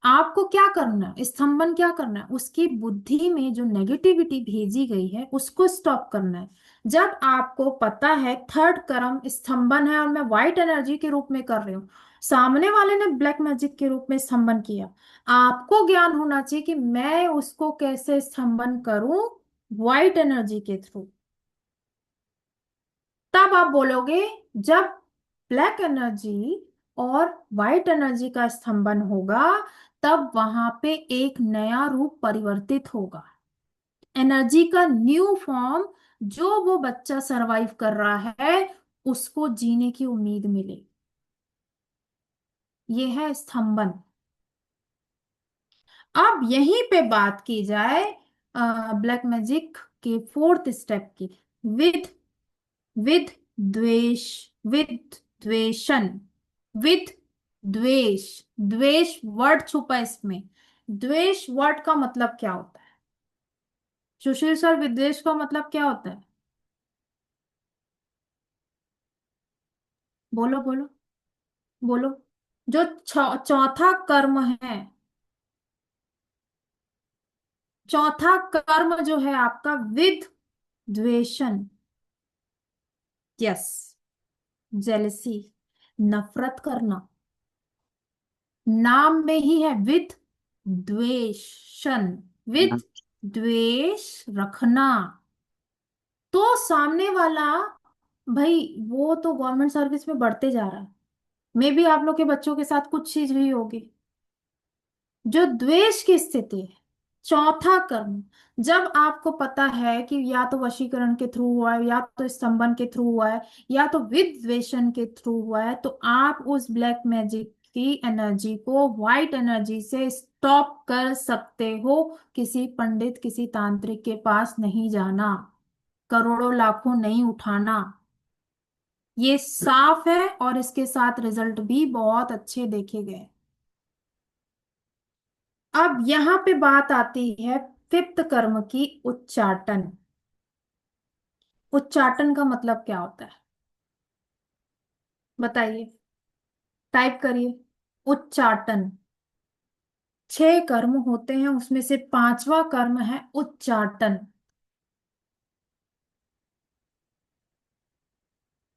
आपको क्या करना है? स्तंभन क्या करना है? उसकी बुद्धि में जो नेगेटिविटी भेजी गई है उसको स्टॉप करना है। जब आपको पता है थर्ड कर्म स्तंभन है और मैं व्हाइट एनर्जी के रूप में कर रही हूँ, सामने वाले ने ब्लैक मैजिक के रूप में स्तंभन किया, आपको ज्ञान होना चाहिए कि मैं उसको कैसे स्तंभन करूं, व्हाइट एनर्जी के थ्रू। तब आप बोलोगे, जब ब्लैक एनर्जी और व्हाइट एनर्जी का स्तंभन होगा, तब वहां पे एक नया रूप परिवर्तित होगा, एनर्जी का न्यू फॉर्म, जो वो बच्चा सरवाइव कर रहा है उसको जीने की उम्मीद मिले। ये है स्तंभन। अब यहीं पे बात की जाए ब्लैक मैजिक के फोर्थ स्टेप की, विद विद द्वेष, विद द्वेषण, विद द्वेष। द्वेष वर्ड छुपा है इसमें। द्वेष वर्ड का मतलब क्या होता है? सुशील सर, विद्वेष का मतलब क्या होता है? बोलो बोलो बोलो। जो चौथा कर्म है, चौथा कर्म जो है आपका, विद द्वेषण, यस, जेलसी, नफरत करना, नाम में ही है, विद द्वेषण, विद द्वेष रखना। तो सामने वाला, भाई वो तो गवर्नमेंट सर्विस में बढ़ते जा रहा है, मे बी आप लोग के बच्चों के साथ कुछ चीज हुई होगी, जो द्वेष की स्थिति है। चौथा कर्म, जब आपको पता है कि या तो वशीकरण के थ्रू हुआ है, या तो स्तंभन के थ्रू हुआ है, या तो विद्वेषण के थ्रू हुआ है, तो आप उस ब्लैक मैजिक की एनर्जी को वाइट एनर्जी से स्टॉप कर सकते हो। किसी पंडित किसी तांत्रिक के पास नहीं जाना, करोड़ों लाखों नहीं उठाना। ये साफ है और इसके साथ रिजल्ट भी बहुत अच्छे देखे गए। अब यहां पे बात आती है फिफ्थ कर्म की, उच्चाटन। उच्चाटन का मतलब क्या होता है बताइए, टाइप करिए। उच्चाटन। 6 कर्म होते हैं, उसमें से पांचवा कर्म है उच्चाटन।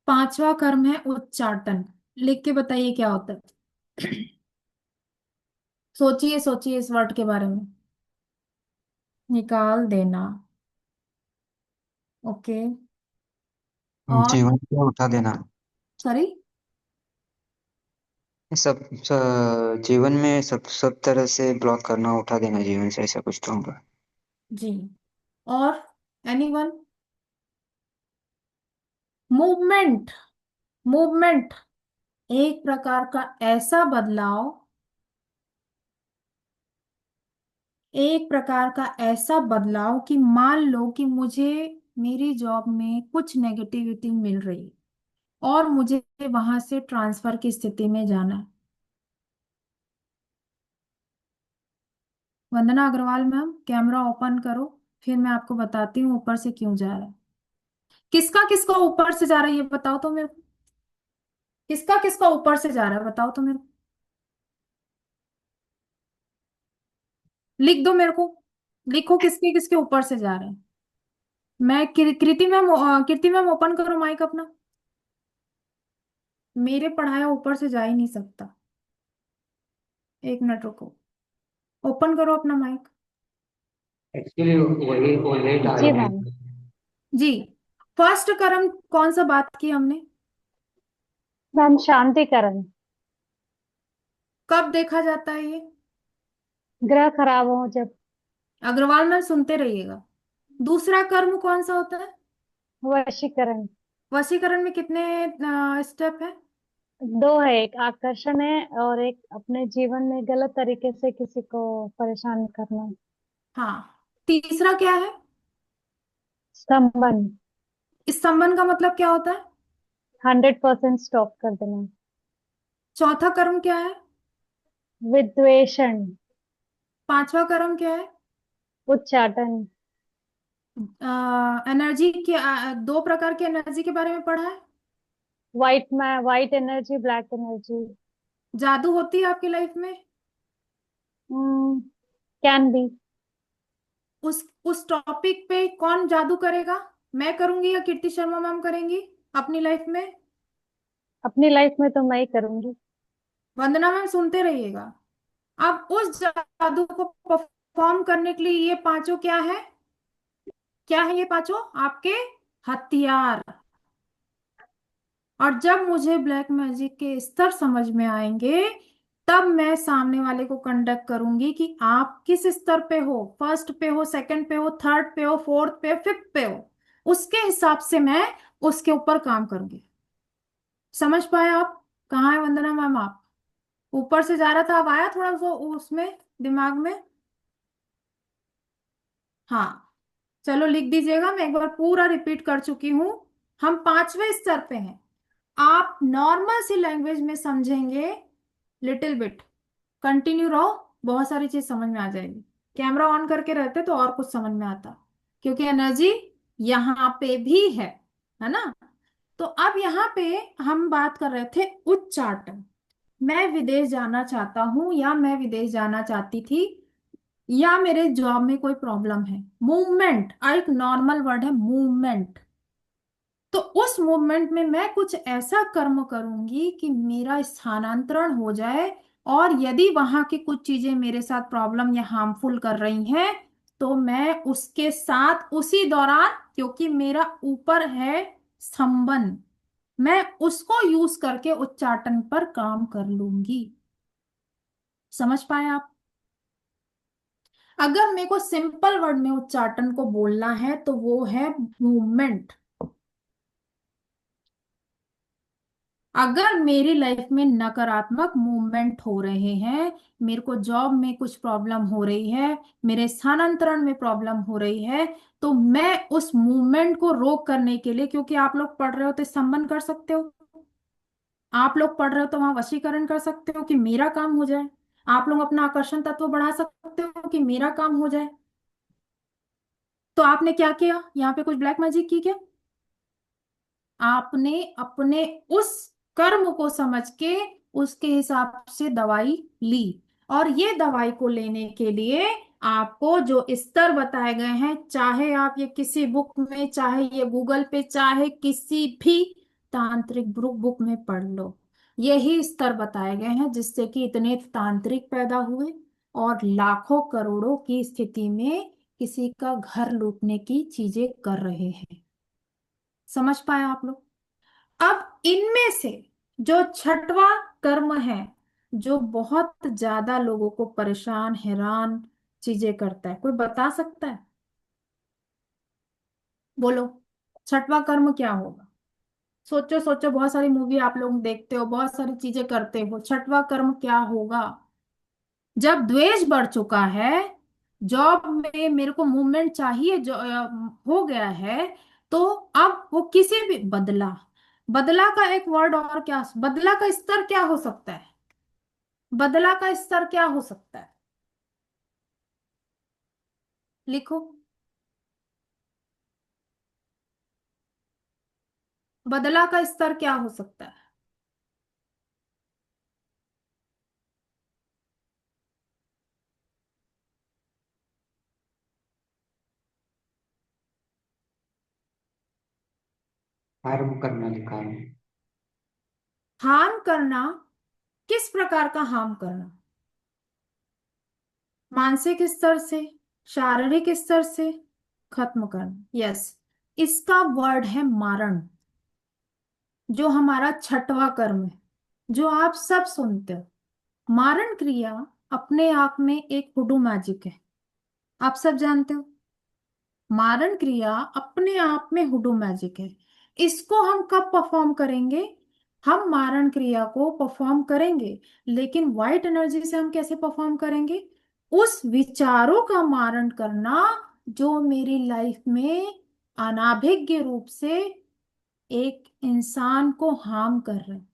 पांचवा कर्म है उच्चाटन। लिख के बताइए क्या होता है। सोचिए सोचिए इस वर्ड के बारे में। निकाल देना। ओके। और जीवन को उठा देना। सॉरी। जीवन में सब तरह से ब्लॉक करना, उठा देना जीवन से, ऐसा कुछ तो होगा। जी। और एनीवन। मूवमेंट। मूवमेंट। एक प्रकार का ऐसा बदलाव, एक प्रकार का ऐसा बदलाव कि मान लो कि मुझे मेरी जॉब में कुछ नेगेटिविटी मिल रही है और मुझे वहां से ट्रांसफर की स्थिति में जाना है। वंदना अग्रवाल मैम, कैमरा ओपन करो, फिर मैं आपको बताती हूँ ऊपर से क्यों जा रहा है। किसका किसका ऊपर से जा रहा है ये बताओ तो मेरे को। किसका किसका ऊपर से जा रहा है बताओ तो मेरे को। लिख दो मेरे को। लिखो किसके किसके ऊपर से जा रहे हैं। मैं कृति मैम, कीर्ति मैम ओपन करो माइक अपना। मेरे पढ़ाया ऊपर से जा ही नहीं सकता। एक मिनट रुको। ओपन करो अपना माइक। एक्चुअली वही वो लेट आ जी रहे मैम। थे। जी। फर्स्ट कर्म कौन सा बात की हमने? मैम शांतिकरण। कब देखा जाता है ये? ग्रह खराब हो जब। अग्रवाल मैम सुनते रहिएगा। दूसरा कर्म कौन सा होता है? वशीकरण। वशीकरण में कितने स्टेप है? दो है, एक आकर्षण है और एक अपने जीवन में गलत तरीके से किसी को परेशान करना। हाँ। तीसरा क्या है? स्तंभन। इस संबंध का मतलब क्या होता है? 100% स्टॉप कर देना। चौथा कर्म क्या है? विद्वेषण। पांचवा कर्म क्या है? उच्चाटन। एनर्जी के दो प्रकार की एनर्जी के बारे में पढ़ा है। White energy, black energy. जादू होती है आपकी लाइफ में? Can be. उस टॉपिक पे कौन जादू करेगा? मैं करूंगी या कीर्ति शर्मा मैम करेंगी अपनी लाइफ में? अपनी लाइफ में तो मैं ही करूंगी। वंदना मैम सुनते रहिएगा। अब उस जादू को परफॉर्म करने के लिए ये पांचों क्या है? क्या है ये पांचों? आपके हथियार। और जब मुझे ब्लैक मैजिक के स्तर समझ में आएंगे, तब मैं सामने वाले को कंडक्ट करूंगी कि आप किस स्तर पे हो, फर्स्ट पे हो, सेकंड पे हो, थर्ड पे हो, फोर्थ पे हो, फिफ्थ पे हो। उसके हिसाब से मैं उसके ऊपर काम करूंगी। समझ पाए आप? कहाँ है वंदना मैम आप? ऊपर से जा रहा था, अब आया थोड़ा सा उसमें दिमाग में? हाँ। चलो लिख दीजिएगा, मैं एक बार पूरा रिपीट कर चुकी हूं। हम पांचवें स्तर पे हैं। आप नॉर्मल सी लैंग्वेज में समझेंगे, लिटिल बिट। कंटिन्यू रहो, बहुत सारी चीज समझ में आ जाएगी। कैमरा ऑन करके रहते तो और कुछ समझ में आता, क्योंकि एनर्जी यहाँ पे भी है ना? तो अब यहाँ पे हम बात कर रहे थे उच्चाटन। मैं विदेश जाना चाहता हूं या मैं विदेश जाना चाहती थी, या मेरे जॉब में कोई प्रॉब्लम है। मूवमेंट एक नॉर्मल वर्ड है, मूवमेंट। तो उस मूवमेंट में मैं कुछ ऐसा कर्म करूंगी कि मेरा स्थानांतरण हो जाए। और यदि वहां की कुछ चीजें मेरे साथ प्रॉब्लम या हार्मफुल कर रही हैं, तो मैं उसके साथ उसी दौरान, क्योंकि मेरा ऊपर है संबंध, मैं उसको यूज करके उच्चाटन पर काम कर लूंगी। समझ पाए आप? अगर मेरे को सिंपल वर्ड में उच्चाटन को बोलना है तो वो है मूवमेंट। अगर मेरी लाइफ में नकारात्मक मूवमेंट हो रहे हैं, मेरे को जॉब में कुछ प्रॉब्लम हो रही है, मेरे स्थानांतरण में प्रॉब्लम हो रही है, तो मैं उस मूवमेंट को रोक करने के लिए, क्योंकि आप लोग पढ़ रहे हो तो संबंध कर सकते हो, आप लोग पढ़ रहे हो तो वहां वशीकरण कर सकते हो कि मेरा काम हो जाए, आप लोग अपना आकर्षण तत्व बढ़ा सकते हो कि मेरा काम हो जाए। तो आपने क्या किया यहाँ पे, कुछ ब्लैक मैजिक की क्या? आपने अपने उस कर्म को समझ के उसके हिसाब से दवाई ली। और ये दवाई को लेने के लिए आपको जो स्तर बताए गए हैं, चाहे आप ये किसी बुक में, चाहे ये गूगल पे, चाहे किसी भी तांत्रिक बुक में पढ़ लो, यही स्तर बताए गए हैं जिससे कि इतने तांत्रिक पैदा हुए और लाखों करोड़ों की स्थिति में किसी का घर लूटने की चीजें कर रहे हैं। समझ पाए आप लोग? अब इनमें से जो छठवां कर्म है, जो बहुत ज्यादा लोगों को परेशान हैरान चीजें करता है, कोई बता सकता है? बोलो, छठवां कर्म क्या होगा? सोचो सोचो, बहुत सारी मूवी आप लोग देखते हो, बहुत सारी चीजें करते हो, छठवां कर्म क्या होगा? जब द्वेष बढ़ चुका है, जॉब में मेरे को मूवमेंट चाहिए, जो हो गया है, तो अब वो किसी भी बदला, बदला का एक वर्ड और क्या, बदला का स्तर क्या हो सकता है? बदला का स्तर क्या हो सकता है? लिखो, बदला का स्तर क्या हो सकता है? हार्म करना लिखा है। हार्म करना? किस प्रकार का हार्म करना? मानसिक स्तर से, शारीरिक स्तर से खत्म करना, यस। इसका वर्ड है मारण, जो हमारा छठवां कर्म है, जो आप सब सुनते हो। मारण क्रिया अपने आप में एक हुडू मैजिक है, आप सब जानते हो। मारण क्रिया अपने आप में हुडू मैजिक है। इसको हम कब परफॉर्म करेंगे? हम मारण क्रिया को परफॉर्म करेंगे, लेकिन व्हाइट एनर्जी से हम कैसे परफॉर्म करेंगे? उस विचारों का मारण करना जो मेरी लाइफ में अनाभिज्ञ रूप से एक इंसान को हार्म कर रहे हैं।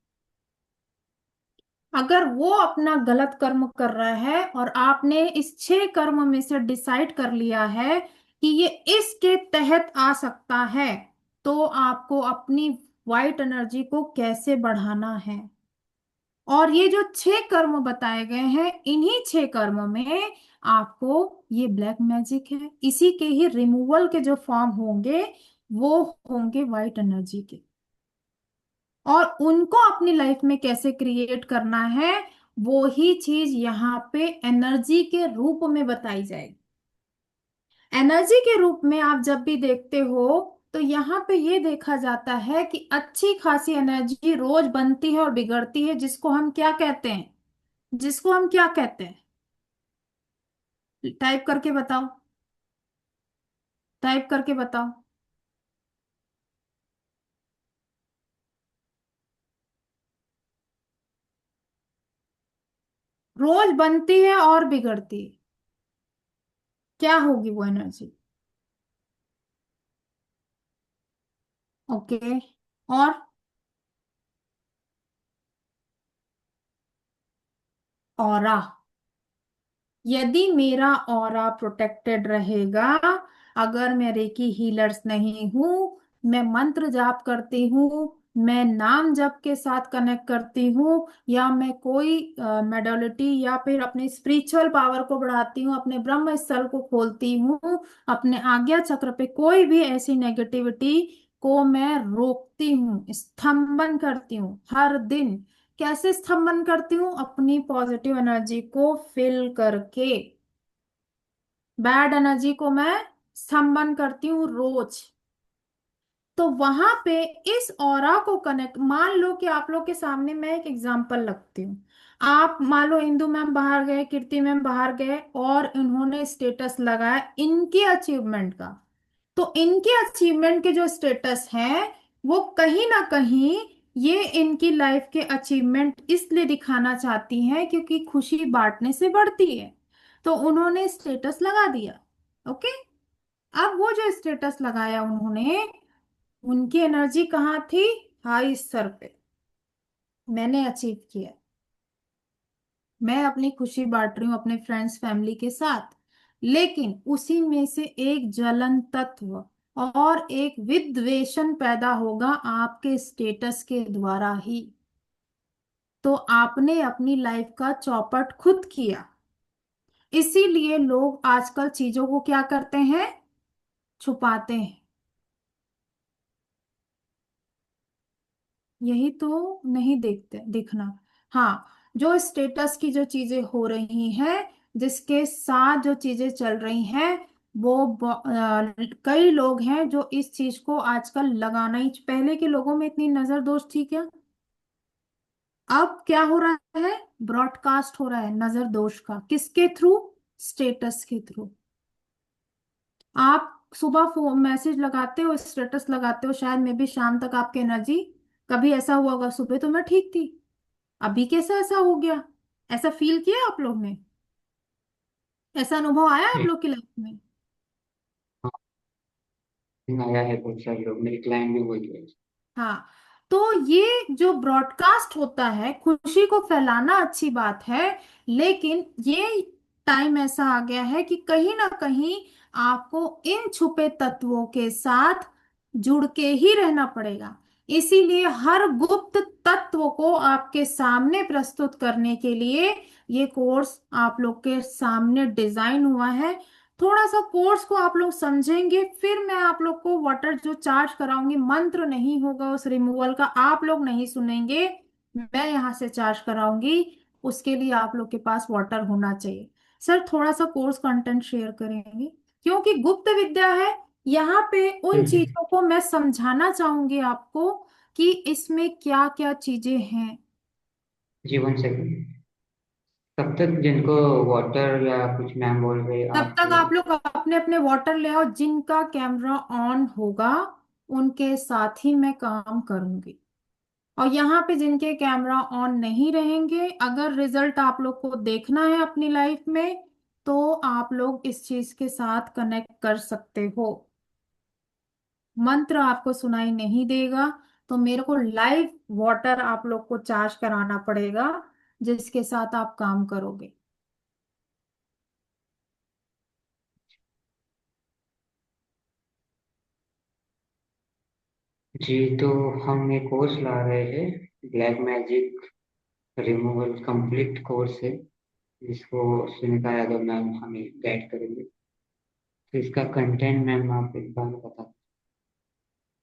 अगर वो अपना गलत कर्म कर रहा है और आपने इस 6 कर्म में से डिसाइड कर लिया है कि ये इसके तहत आ सकता है, तो आपको अपनी वाइट एनर्जी को कैसे बढ़ाना है। और ये जो 6 कर्म बताए गए हैं, इन्हीं 6 कर्म में आपको, ये ब्लैक मैजिक है, इसी के ही रिमूवल के जो फॉर्म होंगे वो होंगे वाइट एनर्जी के। और उनको अपनी लाइफ में कैसे क्रिएट करना है, वो ही चीज यहाँ पे एनर्जी के रूप में बताई जाएगी। एनर्जी के रूप में आप जब भी देखते हो, तो यहाँ पे ये देखा जाता है कि अच्छी खासी एनर्जी रोज बनती है और बिगड़ती है, जिसको हम क्या कहते हैं? जिसको हम क्या कहते हैं? टाइप करके बताओ, टाइप करके बताओ। रोज बनती है और बिगड़ती है, क्या होगी वो एनर्जी? ओके। और ऑरा, यदि मेरा ऑरा प्रोटेक्टेड रहेगा, अगर मैं रेकी हीलर्स नहीं हूं, मैं मंत्र जाप करती हूँ, मैं नाम जप के साथ कनेक्ट करती हूँ, या मैं कोई मेडोलिटी या फिर अपनी स्पिरिचुअल पावर को बढ़ाती हूँ, अपने ब्रह्म स्थल को खोलती हूँ, अपने आज्ञा चक्र पे कोई भी ऐसी नेगेटिविटी को मैं रोकती हूँ, स्तंभन करती हूँ हर दिन। कैसे स्तंभन करती हूँ? अपनी पॉजिटिव एनर्जी को फिल करके। बैड एनर्जी को मैं स्तंभन करती हूँ रोज। तो वहां पे इस ऑरा को कनेक्ट, मान लो कि आप लोग के सामने मैं एक एग्जांपल रखती हूँ। आप मान लो इंदु मैम बाहर गए, कीर्ति मैम बाहर गए, और उन्होंने स्टेटस लगाया इनके अचीवमेंट का। तो इनके अचीवमेंट के जो स्टेटस हैं, वो कहीं ना कहीं ये इनकी लाइफ के अचीवमेंट इसलिए दिखाना चाहती हैं क्योंकि खुशी बांटने से बढ़ती है। तो उन्होंने स्टेटस लगा दिया। ओके। अब वो जो स्टेटस लगाया उन्होंने, उनकी एनर्जी कहाँ थी? हाई स्तर पे। मैंने अचीव किया, मैं अपनी खुशी बांट रही हूँ अपने फ्रेंड्स फैमिली के साथ। लेकिन उसी में से एक जलन तत्व और एक विद्वेषण पैदा होगा आपके स्टेटस के द्वारा ही। तो आपने अपनी लाइफ का चौपट खुद किया। इसीलिए लोग आजकल चीजों को क्या करते हैं? छुपाते हैं। यही तो नहीं दिखना। हाँ, जो स्टेटस की जो चीजें हो रही हैं, जिसके साथ जो चीजें चल रही हैं, वो कई लोग हैं जो इस चीज को आजकल लगाना ही, पहले के लोगों में इतनी नजर दोष थी क्या? अब क्या हो रहा है? ब्रॉडकास्ट हो रहा है नजर दोष का। किसके थ्रू? स्टेटस के थ्रू। आप सुबह फोन मैसेज लगाते हो, स्टेटस लगाते हो, शायद में भी शाम तक आपकी एनर्जी, कभी ऐसा हुआ होगा सुबह तो मैं ठीक थी, अभी कैसा ऐसा हो गया? ऐसा फील किया आप लोग ने? ऐसा अनुभव आया आप जी, लोग की लाइफ में? हाँ, आया है, बहुत सारे लोग, मेरी क्लाइंट भी बोल रहे हैं। हाँ। तो ये जो ब्रॉडकास्ट होता है, खुशी को फैलाना अच्छी बात है, लेकिन ये टाइम ऐसा आ गया है कि कहीं ना कहीं आपको इन छुपे तत्वों के साथ जुड़ के ही रहना पड़ेगा। इसीलिए हर गुप्त तत्व को आपके सामने प्रस्तुत करने के लिए ये कोर्स आप लोग के सामने डिजाइन हुआ है। थोड़ा सा कोर्स को आप लोग समझेंगे, फिर मैं आप लोग को वाटर जो चार्ज कराऊंगी, मंत्र नहीं होगा उस रिमूवल का, आप लोग नहीं सुनेंगे, मैं यहाँ से चार्ज कराऊंगी। उसके लिए आप लोग के पास वाटर होना चाहिए। सर थोड़ा सा कोर्स कंटेंट शेयर करेंगे, क्योंकि गुप्त विद्या है। यहाँ पे उन जी, चीजों को मैं समझाना चाहूंगी आपको कि इसमें क्या क्या चीजें हैं। जीवन से तब तक जिनको वाटर या कुछ मैम बोल रहे तब आप। तक आप लोग अपने अपने वाटर ले आओ। जिनका कैमरा ऑन होगा उनके साथ ही मैं काम करूंगी। और यहाँ पे जिनके कैमरा ऑन नहीं रहेंगे, अगर रिजल्ट आप लोग को देखना है अपनी लाइफ में, तो आप लोग इस चीज के साथ कनेक्ट कर सकते हो। मंत्र आपको सुनाई नहीं देगा, तो मेरे को लाइव वाटर आप लोग को चार्ज कराना पड़ेगा, जिसके साथ आप काम करोगे। जी, तो हम एक कोर्स ला रहे हैं, black magic removal complete course है, जिसको सुनीता यादव मैम हमें गाइड करेंगे। तो इसका कंटेंट मैम आप एक बार बता।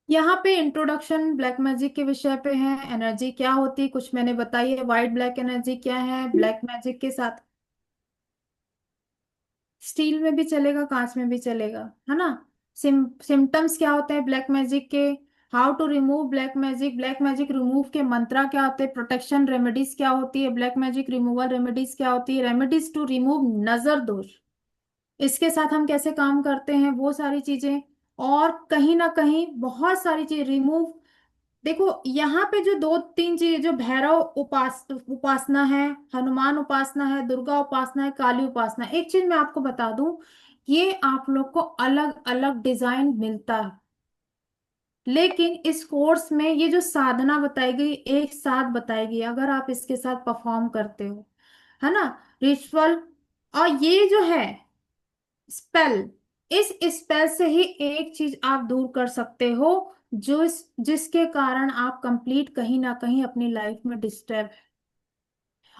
यहाँ पे इंट्रोडक्शन ब्लैक मैजिक के विषय पे है। एनर्जी क्या होती है कुछ मैंने बताई है। वाइट ब्लैक एनर्जी क्या है ब्लैक मैजिक के साथ। स्टील में भी चलेगा, कांच में भी चलेगा, है ना। सिम्टम्स क्या होते हैं ब्लैक मैजिक के। How to remove black magic, black magic remove के मंत्रा क्या होते हैं, प्रोटेक्शन रेमेडीज क्या होती है, ब्लैक मैजिक रिमूवल रेमेडीज क्या होती है, रेमेडीज टू रिमूव नजर दोष, इसके साथ हम कैसे काम करते हैं, वो सारी चीजें। और कहीं ना कहीं बहुत सारी चीज रिमूव। देखो यहाँ पे जो दो तीन चीज, जो भैरव उपासना है, हनुमान उपासना है, दुर्गा उपासना है, काली उपासना है, एक चीज मैं आपको बता दूं, ये आप लोग को अलग अलग डिजाइन मिलता है। लेकिन इस कोर्स में ये जो साधना बताई गई एक साथ बताई गई, अगर आप इसके साथ परफॉर्म करते हो, है ना, रिचुअल, और ये जो है स्पेल, इस स्पेल से ही एक चीज आप दूर कर सकते हो, जो जिसके कारण आप कंप्लीट कहीं ना कहीं अपनी लाइफ में डिस्टर्ब।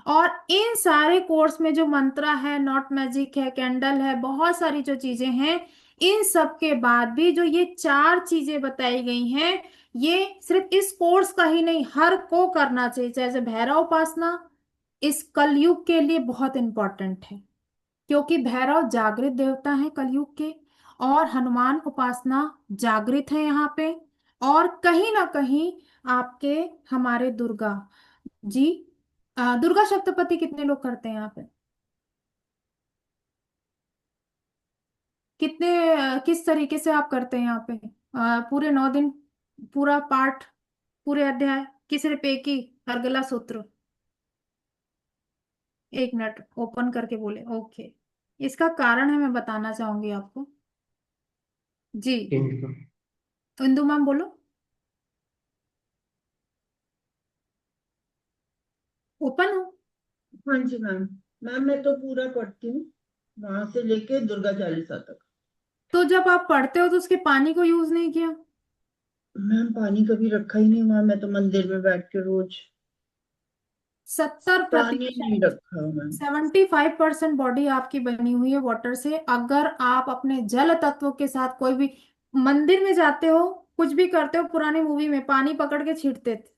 और इन सारे कोर्स में जो मंत्रा है, नॉट मैजिक है, कैंडल है, बहुत सारी जो चीजें हैं, इन सब के बाद भी जो ये चार चीजें बताई गई हैं, ये सिर्फ इस कोर्स का ही नहीं, हर को करना चाहिए। जैसे भैरव उपासना इस कलयुग के लिए बहुत इंपॉर्टेंट है, क्योंकि भैरव जागृत देवता है कलयुग के, और हनुमान उपासना जागृत है यहाँ पे। और कहीं ना कहीं आपके, हमारे दुर्गा जी, दुर्गा सप्तपदी कितने लोग करते हैं यहाँ पे? कितने, किस तरीके से आप करते हैं यहाँ पे? पूरे 9 दिन, पूरा पाठ, पूरे अध्याय कि सिर्फ एक ही अर्गला सूत्र? एक मिनट, ओपन करके बोले। ओके, इसका कारण है, मैं बताना चाहूंगी आपको। जी, इनको इंदु मैम बोलो। ओपन हो? हाँ जी मैम। मैम मैं तो पूरा पढ़ती हूँ, वहां से लेके दुर्गा चालीसा तक। तो जब आप पढ़ते हो तो उसके पानी को यूज नहीं किया? मैम पानी कभी रखा ही नहीं हुआ, मैं तो मंदिर में बैठ के रोज सत्तर पानी नहीं प्रतिशत रखा मैम। 75% बॉडी आपकी बनी हुई है वाटर से। अगर आप अपने जल तत्व के साथ कोई भी मंदिर में जाते हो, कुछ भी करते हो, पुरानी मूवी में पानी पकड़ के छींटते थे,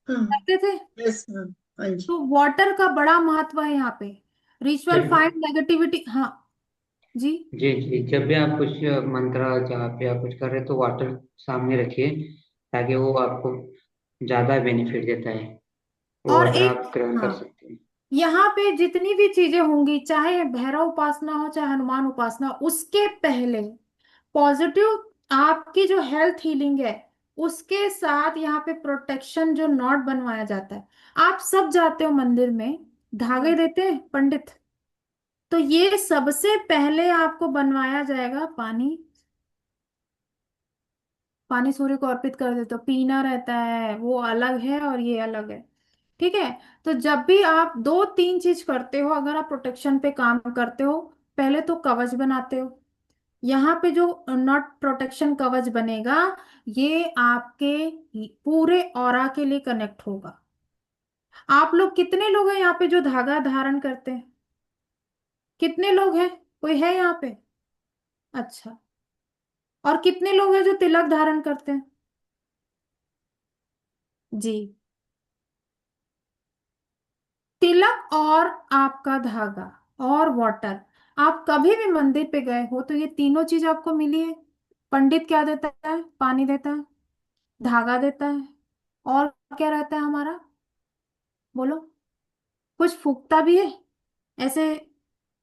हाँ। करते थे। Yes ma'am. हाँ जी। तो वाटर का बड़ा महत्व है यहाँ पे। रिचुअल जब फाइंड नेगेटिविटी। हाँ जी। जी जी, जब भी आप कुछ मंत्र जाप या कुछ कर रहे हो तो वाटर सामने रखिए, ताकि वो आपको ज्यादा बेनिफिट देता है। वो और वाटर एक, आप ग्रहण कर हाँ, सकते हैं। यहाँ पे जितनी भी चीजें होंगी, चाहे भैरव उपासना हो चाहे हनुमान उपासना, उसके पहले पॉजिटिव आपकी जो हेल्थ हीलिंग है, उसके साथ यहाँ पे प्रोटेक्शन जो नॉट बनवाया जाता है। आप सब जाते हो मंदिर में, धागे देते हैं पंडित, तो ये सबसे पहले आपको बनवाया जाएगा पानी। पानी सूर्य को अर्पित कर देते हो, पीना रहता है, वो अलग है और ये अलग है। ठीक है? तो जब भी आप दो तीन चीज करते हो, अगर आप प्रोटेक्शन पे काम करते हो, पहले तो कवच बनाते हो। यहाँ पे जो नॉट प्रोटेक्शन कवच बनेगा, ये आपके पूरे ऑरा के लिए कनेक्ट होगा। आप लोग कितने लोग हैं यहाँ पे जो धागा धारण करते हैं? कितने लोग हैं? कोई है यहाँ पे? अच्छा। और कितने लोग हैं जो तिलक धारण करते हैं? जी। तिलक और आपका धागा और वाटर, आप कभी भी मंदिर पे गए हो तो ये तीनों चीज आपको मिली है। पंडित क्या देता है? पानी देता है, धागा देता है, और क्या रहता है हमारा? बोलो। कुछ फूकता भी है ऐसे,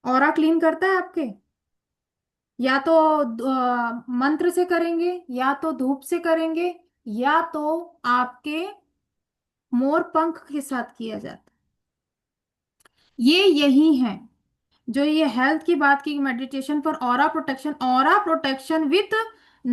ऑरा क्लीन करता है आपके। या तो मंत्र से करेंगे, या तो धूप से करेंगे, या तो आपके मोर पंख के साथ किया जाता है। ये यही है जो ये हेल्थ की बात की, मेडिटेशन पर aura protection, aura protection with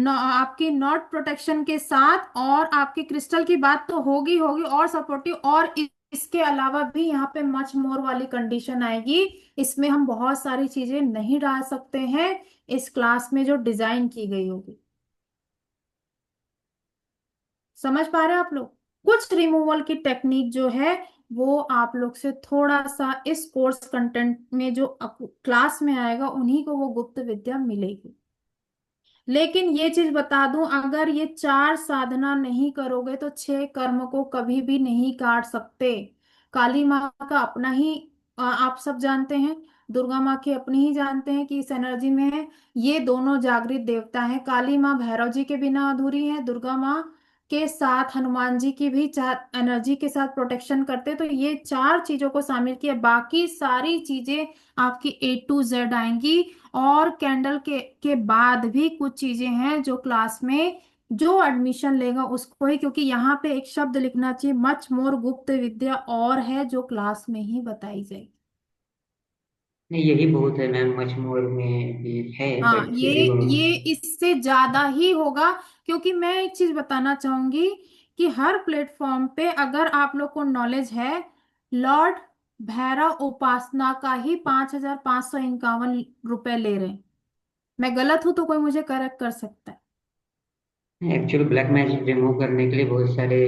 आपकी नॉट प्रोटेक्शन के साथ, और आपकी क्रिस्टल की बात तो होगी होगी, और सपोर्टिव, और इसके अलावा भी यहाँ पे मच मोर वाली कंडीशन आएगी। इसमें हम बहुत सारी चीजें नहीं डाल सकते हैं इस क्लास में जो डिजाइन की गई होगी। समझ पा रहे हैं आप लोग? कुछ रिमूवल की टेक्निक जो है, वो आप लोग से थोड़ा सा इस कोर्स कंटेंट में जो क्लास में आएगा, उन्हीं को वो गुप्त विद्या मिलेगी। लेकिन ये चीज बता दूं, अगर ये चार साधना नहीं करोगे तो छह कर्म को कभी भी नहीं काट सकते। काली माँ का अपना ही आप सब जानते हैं, दुर्गा माँ की अपनी ही जानते हैं कि इस एनर्जी में है। ये दोनों जागृत देवता हैं। काली माँ भैरव जी के बिना अधूरी है, दुर्गा माँ के साथ हनुमान जी की भी चार एनर्जी के साथ प्रोटेक्शन करते हैं। तो ये चार चीजों को शामिल किया, बाकी सारी चीजें आपकी A to Z आएंगी। और कैंडल के बाद भी कुछ चीजें हैं जो क्लास में जो एडमिशन लेगा उसको ही, क्योंकि यहाँ पे एक शब्द लिखना चाहिए, मच मोर गुप्त विद्या और है जो क्लास में ही बताई जाएगी। नहीं, यही बहुत है मैम, मचमोर में भी है, हाँ, बट फिर भी वो। ये इससे ज्यादा ही होगा। क्योंकि मैं एक चीज बताना चाहूंगी कि हर प्लेटफॉर्म पे अगर आप लोग को नॉलेज है, लॉर्ड भैरव उपासना का ही 5,551 रुपए ले रहे हैं। मैं गलत हूं तो कोई मुझे करेक्ट कर सकता है। एक्चुअली ब्लैक मैजिक रिमूव करने के लिए बहुत सारे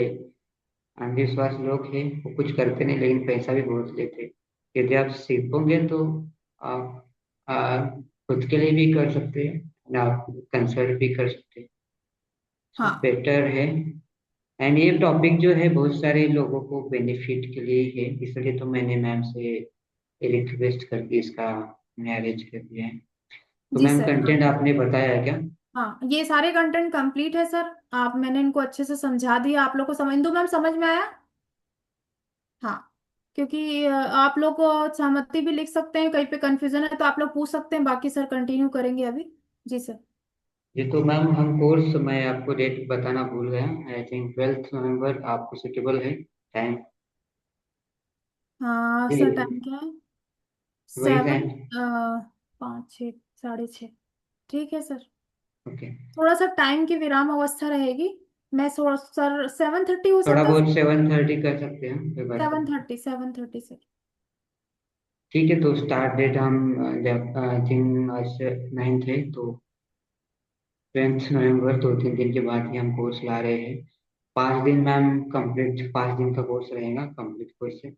अंधविश्वास लोग हैं, वो कुछ करते नहीं लेकिन पैसा भी बहुत लेते हैं। यदि आप सीखोगे तो आप खुद के लिए भी कर सकते हैं, and आप कंसल्ट भी कर सकते हैं। सो हाँ बेटर है। एंड ये टॉपिक जो है बहुत सारे लोगों को बेनिफिट के लिए ही है, इसलिए तो मैंने मैम से रिक्वेस्ट करके इसका मैंने अरेंज कर दिया है। तो जी मैम सर। हाँ कंटेंट आपने बताया है क्या? हाँ, ये सारे कंटेंट कंप्लीट है सर। आप, मैंने इनको अच्छे से समझा दिया, आप लोग को समझ दो मैम, समझ में आया? हाँ। क्योंकि आप लोग को सहमति भी लिख सकते हैं, कहीं पे कंफ्यूजन है तो आप लोग पूछ सकते हैं, बाकी सर कंटिन्यू करेंगे अभी। जी सर। ये तो मैम हम कोर्स, मैं आपको डेट बताना भूल गया। आई थिंक 12 नवंबर आपको सूटेबल है टाइम? हाँ सर, जी, टाइम क्या है? वही सेवन, टाइम। 5, 6, 6:30। ठीक है सर। ओके। थोड़ा सा टाइम की विराम अवस्था रहेगी। मैं सर 7:30 हो थोड़ा सकता है बहुत सर? 7:30 कर सकते हैं, कोई बात नहीं। 7:30, 7:30 सर। ठीक है, तो स्टार्ट डेट हम जब आई थिंक आज 9th है, तो 10 नवंबर, 2-3 दिन के बाद ही हम कोर्स ला रहे हैं। 5 दिन मैम कंप्लीट, 5 दिन का कोर्स रहेगा, कंप्लीट कोर्स है।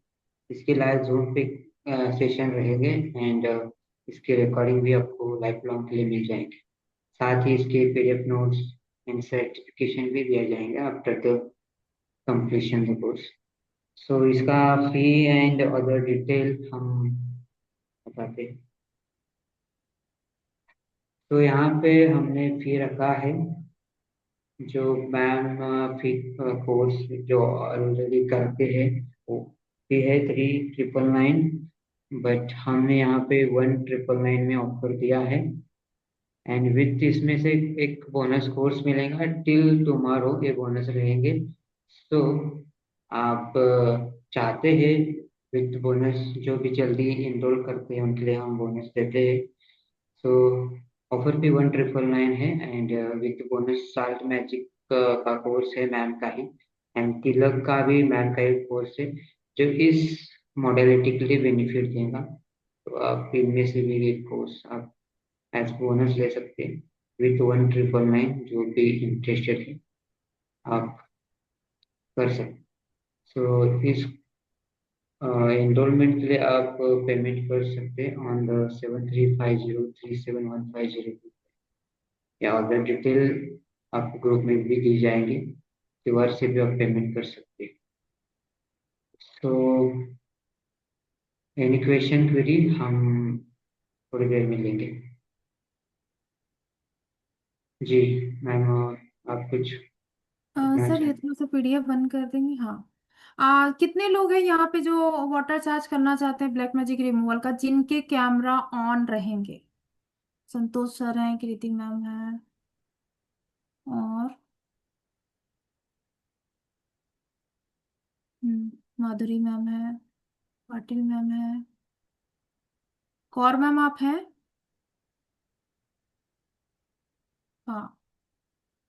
इसके अलावा जूम पे सेशन रहेंगे, एंड इसके रिकॉर्डिंग भी आपको लाइफ लॉन्ग के लिए मिल जाएंगे। साथ ही इसके पीडीएफ नोट्स एंड सर्टिफिकेशन भी दिया जाएगा after the completion the course. So इसका फी एंड अदर डिटेल हम बताते हैं। तो यहाँ पे हमने फी रखा है, जो मैम फी कोर्स जो ऑलरेडी करते हैं, वो फी है 3,999, बट हमने यहाँ पे 1,999 में ऑफर दिया है। एंड विथ इसमें से एक बोनस कोर्स मिलेगा टिल टुमारो, ये बोनस रहेंगे। तो आप चाहते हैं विथ बोनस, जो भी जल्दी इनरोल करते हैं उनके लिए हम बोनस देते हैं। सो ऑफर भी 1,999 है, and with bonus salt magic का कोर्स है मैम का ही, एंड तिलक का भी मैम का एक कोर्स है, जो इस मॉडलिटी के लिए बेनिफिट देगा। तो आप इनमें से भी एक कोर्स आप एज बोनस ले सकते हैं विथ 1,999, जो भी इंटरेस्टेड है आप कर सकते। सो इस एनरोलमेंट के लिए आप पेमेंट कर सकते हैं ऑन द 7350371502, या अदर डिटेल आपको ग्रुप में भी दी जाएंगी, क्यूआर से भी आप पेमेंट कर सकते हैं। तो एनी क्वेश्चन क्वेरी हम थोड़ी देर में लेंगे। जी मैम, आप कुछ पूछना सर ये चाहें? थोड़ा सा पीडीएफ बंद कर देंगे? हाँ। कितने लोग हैं यहाँ पे जो वाटर चार्ज करना चाहते हैं ब्लैक मैजिक रिमूवल का, जिनके कैमरा ऑन रहेंगे? संतोष सर हैं, कृति मैम है, और माधुरी मैम है, पाटिल मैम है, कौर मैम आप हैं? हाँ।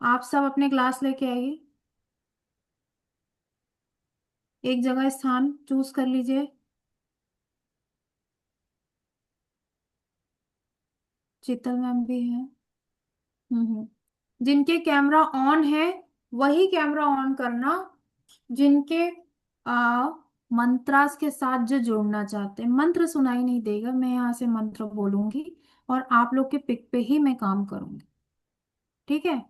आप सब अपने क्लास लेके आइए, एक जगह स्थान चूज कर लीजिए। शीतल मैम भी है। जिनके कैमरा ऑन है वही कैमरा ऑन करना, जिनके आ मंत्रास के साथ जो जोड़ना चाहते हैं। मंत्र सुनाई नहीं देगा, मैं यहाँ से मंत्र बोलूंगी और आप लोग के पिक पे ही मैं काम करूंगी। ठीक है?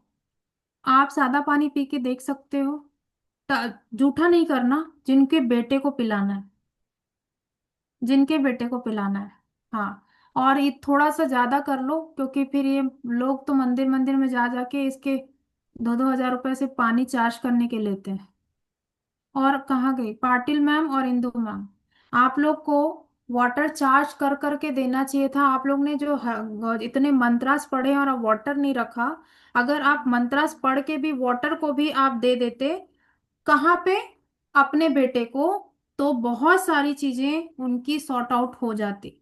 आप सादा पानी पी के देख सकते हो। जूठा नहीं करना, जिनके बेटे को पिलाना है, जिनके बेटे को पिलाना है। हाँ। और ये थोड़ा सा ज्यादा कर लो, क्योंकि फिर ये लोग तो मंदिर मंदिर में जा जाके इसके 2-2 हजार रुपए से पानी चार्ज करने के लेते हैं। और कहाँ गई पाटिल मैम और इंदु मैम? आप लोग को वाटर चार्ज कर करके देना चाहिए था। आप लोग ने जो इतने मंत्रास पढ़े और वाटर नहीं रखा। अगर आप मंत्रास पढ़ के भी वाटर को भी आप दे देते, कहाँ पे? अपने बेटे को, तो बहुत सारी चीजें उनकी सॉर्ट आउट हो जाती।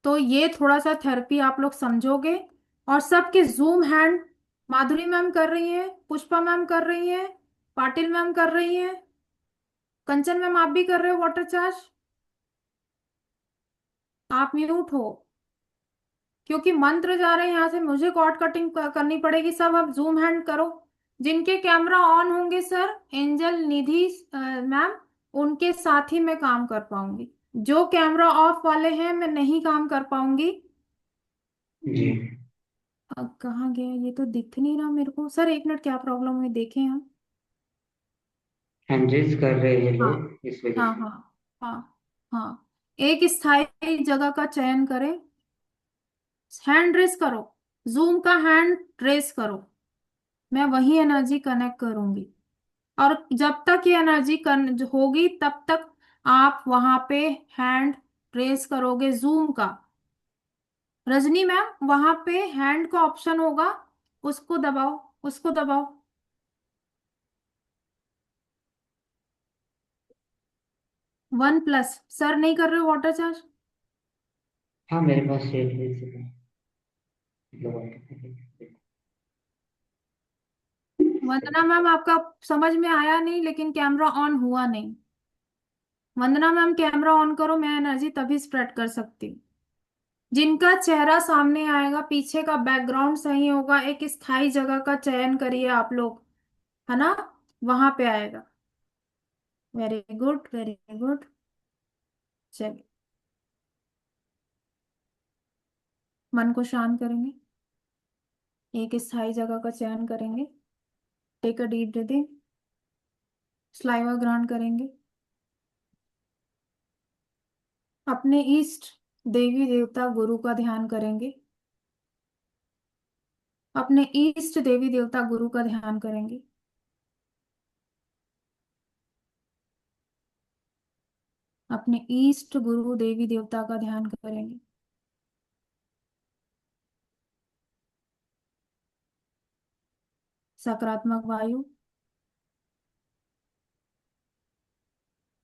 तो ये थोड़ा सा थेरेपी आप लोग समझोगे। और सबके जूम हैंड, माधुरी मैम कर रही है, पुष्पा मैम कर रही है, पाटिल मैम कर रही है, कंचन मैम आप भी कर रहे हो वाटर चार्ज। आप म्यूट हो, क्योंकि मंत्र जा रहे हैं यहाँ से, मुझे कॉर्ड कटिंग करनी पड़ेगी। सब आप जूम हैंड करो। जिनके कैमरा ऑन होंगे सर, एंजल, निधि मैम, उनके साथ ही मैं काम कर पाऊंगी। जो कैमरा ऑफ वाले हैं मैं नहीं काम कर पाऊंगी। जी, अब कहाँ गया? ये तो दिख नहीं रहा मेरे को सर, एक मिनट, क्या प्रॉब्लम हुई देखें हम। हैंडल्स कर रहे हैं हाँ लोग, इस वजह हाँ से। हाँ हाँ हाँ। एक स्थायी जगह का चयन करें, हैंड रेस करो, जूम का हैंड रेस करो, मैं वही एनर्जी कनेक्ट करूंगी। और जब तक ये एनर्जी जो होगी तब तक आप वहां पे हैंड रेस करोगे जूम का। रजनी मैम, वहां पे हैंड का ऑप्शन होगा, उसको दबाओ, उसको दबाओ। 1+, सर नहीं कर रहे हो वाटर चार्ज? हाँ मेरे पास शेयर है इसी का। वंदना मैम, आपका समझ में आया नहीं, लेकिन कैमरा ऑन हुआ नहीं। वंदना मैम, कैमरा ऑन करो, मैं एनर्जी तभी स्प्रेड कर सकती हूँ। जिनका चेहरा सामने आएगा, पीछे का बैकग्राउंड सही होगा, एक स्थायी जगह का चयन करिए आप लोग, है ना, वहां पे आएगा। Very good, very good. चलिए, मन को शांत करेंगे, एक स्थायी जगह का चयन करेंगे। Take a deep breathing. Saliva ग्रहण करेंगे। अपने इष्ट देवी देवता गुरु का ध्यान करेंगे। अपने इष्ट देवी देवता गुरु का ध्यान करेंगे। अपने इष्ट गुरु देवी देवता का ध्यान करेंगे। सकारात्मक वायु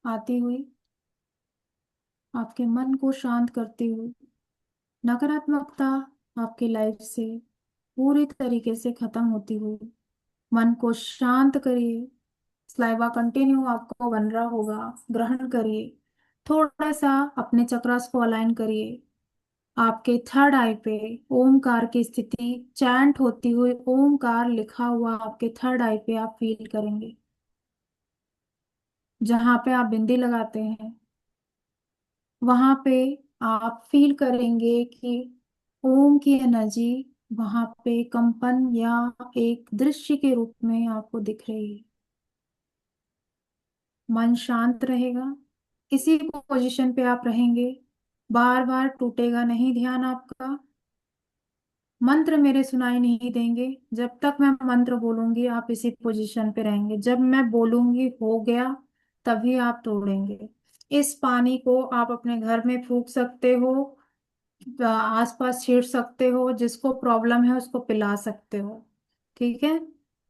आती हुई आपके मन को शांत करती हुई, नकारात्मकता आपकी लाइफ से पूरी तरीके से खत्म होती हुई, मन को शांत करिए। स्लाइवा कंटिन्यू आपको बन रहा होगा, ग्रहण करिए। थोड़ा सा अपने चक्रास को अलाइन करिए। आपके थर्ड आई पे ओमकार की स्थिति चैंट होती हुई, ओमकार लिखा हुआ आपके थर्ड आई पे आप फील करेंगे। जहां पे आप बिंदी लगाते हैं, वहां पे आप फील करेंगे कि ओम की एनर्जी वहां पे कंपन या एक दृश्य के रूप में आपको दिख रही है। मन शांत रहेगा, इसी पोजीशन पे आप रहेंगे, बार बार टूटेगा नहीं ध्यान आपका। मंत्र मेरे सुनाई नहीं देंगे, जब तक मैं मंत्र बोलूंगी आप इसी पोजीशन पे रहेंगे। जब मैं बोलूंगी हो गया, तभी आप तोड़ेंगे। इस पानी को आप अपने घर में फूंक सकते हो, आसपास छीट सकते हो, जिसको प्रॉब्लम है उसको पिला सकते हो। ठीक है,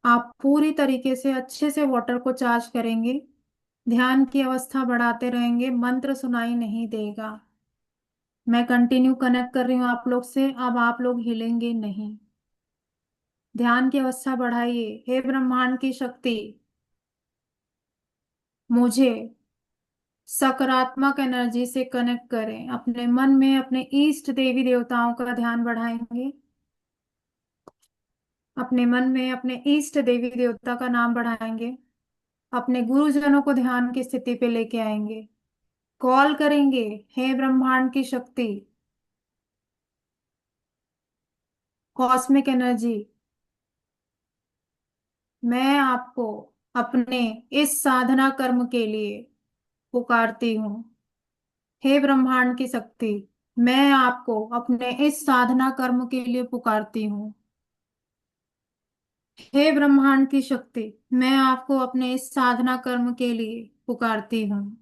आप पूरी तरीके से अच्छे से वाटर को चार्ज करेंगे। ध्यान की अवस्था बढ़ाते रहेंगे, मंत्र सुनाई नहीं देगा। मैं कंटिन्यू कनेक्ट कर रही हूँ आप लोग से, अब आप लोग हिलेंगे नहीं। ध्यान की अवस्था बढ़ाइए। हे ब्रह्मांड की शक्ति, मुझे सकारात्मक एनर्जी से कनेक्ट करें। अपने मन में अपने इष्ट देवी देवताओं का ध्यान बढ़ाएंगे। अपने मन में अपने इष्ट देवी देवता का नाम बढ़ाएंगे। अपने गुरुजनों को ध्यान की स्थिति पे लेके आएंगे। कॉल करेंगे, हे ब्रह्मांड की शक्ति, कॉस्मिक एनर्जी, मैं आपको अपने इस साधना कर्म के लिए पुकारती हूँ। हे ब्रह्मांड की शक्ति, मैं आपको अपने इस साधना कर्म के लिए पुकारती हूँ। हे ब्रह्मांड की शक्ति, मैं आपको अपने इस साधना कर्म के लिए पुकारती हूँ।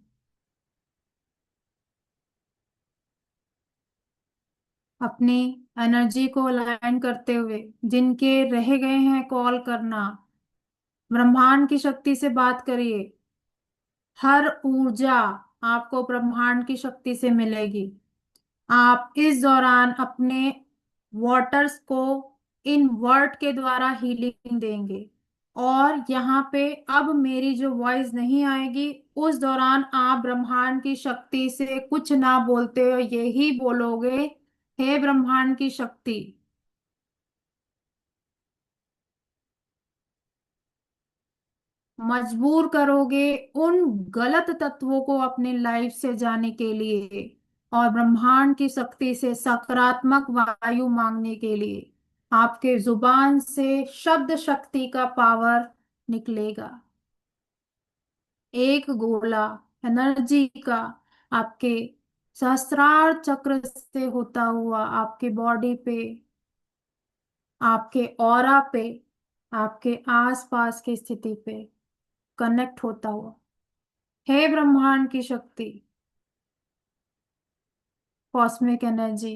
अपनी एनर्जी को अलाइन करते हुए, जिनके रह गए हैं कॉल करना, ब्रह्मांड की शक्ति से बात करिए। हर ऊर्जा आपको ब्रह्मांड की शक्ति से मिलेगी। आप इस दौरान अपने वाटर्स को इन वर्ड के द्वारा हीलिंग देंगे। और यहाँ पे अब मेरी जो वॉइस नहीं आएगी, उस दौरान आप ब्रह्मांड की शक्ति से कुछ ना बोलते हो, यही बोलोगे, हे ब्रह्मांड की शक्ति। मजबूर करोगे उन गलत तत्वों को अपने लाइफ से जाने के लिए, और ब्रह्मांड की शक्ति से सकारात्मक वायु मांगने के लिए। आपके जुबान से शब्द शक्ति का पावर निकलेगा। एक गोला एनर्जी का आपके सहस्त्रार चक्र से होता हुआ आपके बॉडी पे, आपके ऑरा पे, आपके आसपास की स्थिति पे कनेक्ट होता हुआ। हे ब्रह्मांड की शक्ति, कॉस्मिक एनर्जी,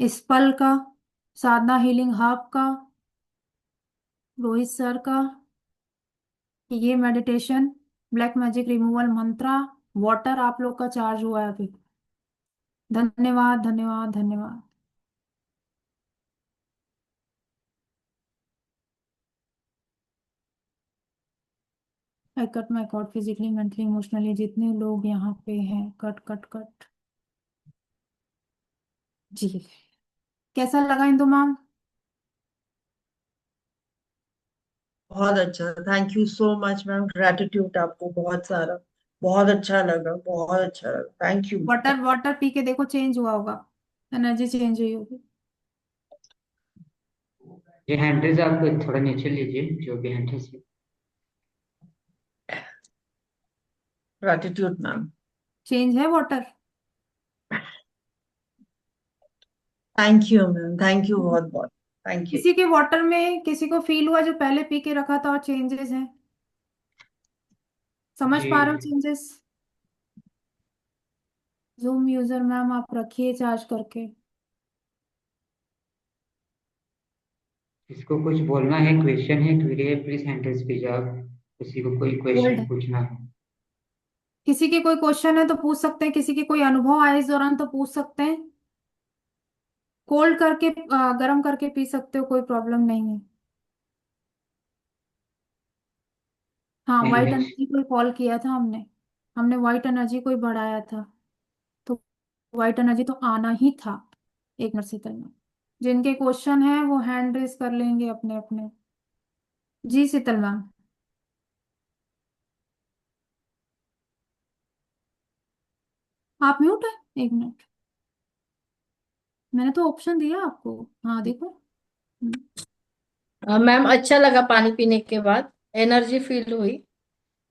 स्पल का, साधना हीलिंग हब का, रोहित सर का, ये मेडिटेशन, ब्लैक मैजिक रिमूवल मंत्रा, वाटर आप लोग का चार्ज हुआ है अभी। धन्यवाद धन्यवाद धन्यवाद। I cut my cord physically mentally emotionally, जितने लोग यहाँ पे हैं, कट कट कट। जी, कैसा लगा इंदु मैम? बहुत अच्छा, thank you so much ma'am, gratitude आपको बहुत सारा। बहुत अच्छा लगा, बहुत अच्छा लगा, thank you. Water water P के देखो, चेंज हुआ होगा, एनर्जी चेंज हुई होगी। ये हैंडल्स आप थोड़ा नीचे लीजिए, जो भी हैंडल्स है। Gratitude ma'am. चेंज है water. Thank you ma'am, thank you बहुत बहुत। Thank you. किसी के वाटर में किसी को फील हुआ जो पहले पी के रखा था और चेंजेस हैं? समझ जी, पा रहे हो चेंजेस? जूम यूजर मैम आप रखिए चार्ज करके। इसको कुछ बोलना है, क्वेश्चन है, क्वेरी है, प्लीज हैंडल्स कीजिए आप। किसी को कोई गोल्ड क्वेश्चन है। पूछना है। किसी के कोई क्वेश्चन है तो पूछ सकते हैं, किसी के कोई अनुभव आए इस दौरान तो पूछ सकते हैं। कोल्ड करके गर्म करके पी सकते हो, कोई प्रॉब्लम नहीं है। हाँ, नहीं वाइट नहीं। एनर्जी को कॉल किया था हमने। हमने वाइट एनर्जी को ही बढ़ाया था, तो वाइट एनर्जी तो आना ही था। एक मिनट शीतल मैम, जिनके क्वेश्चन है वो हैंड रेस कर लेंगे अपने अपने। जी शीतल मैम। आप म्यूट है? एक मिनट, मैंने तो ऑप्शन दिया आपको। हाँ देखो। हम्म, मैम अच्छा लगा पानी पीने के बाद, एनर्जी फील हुई।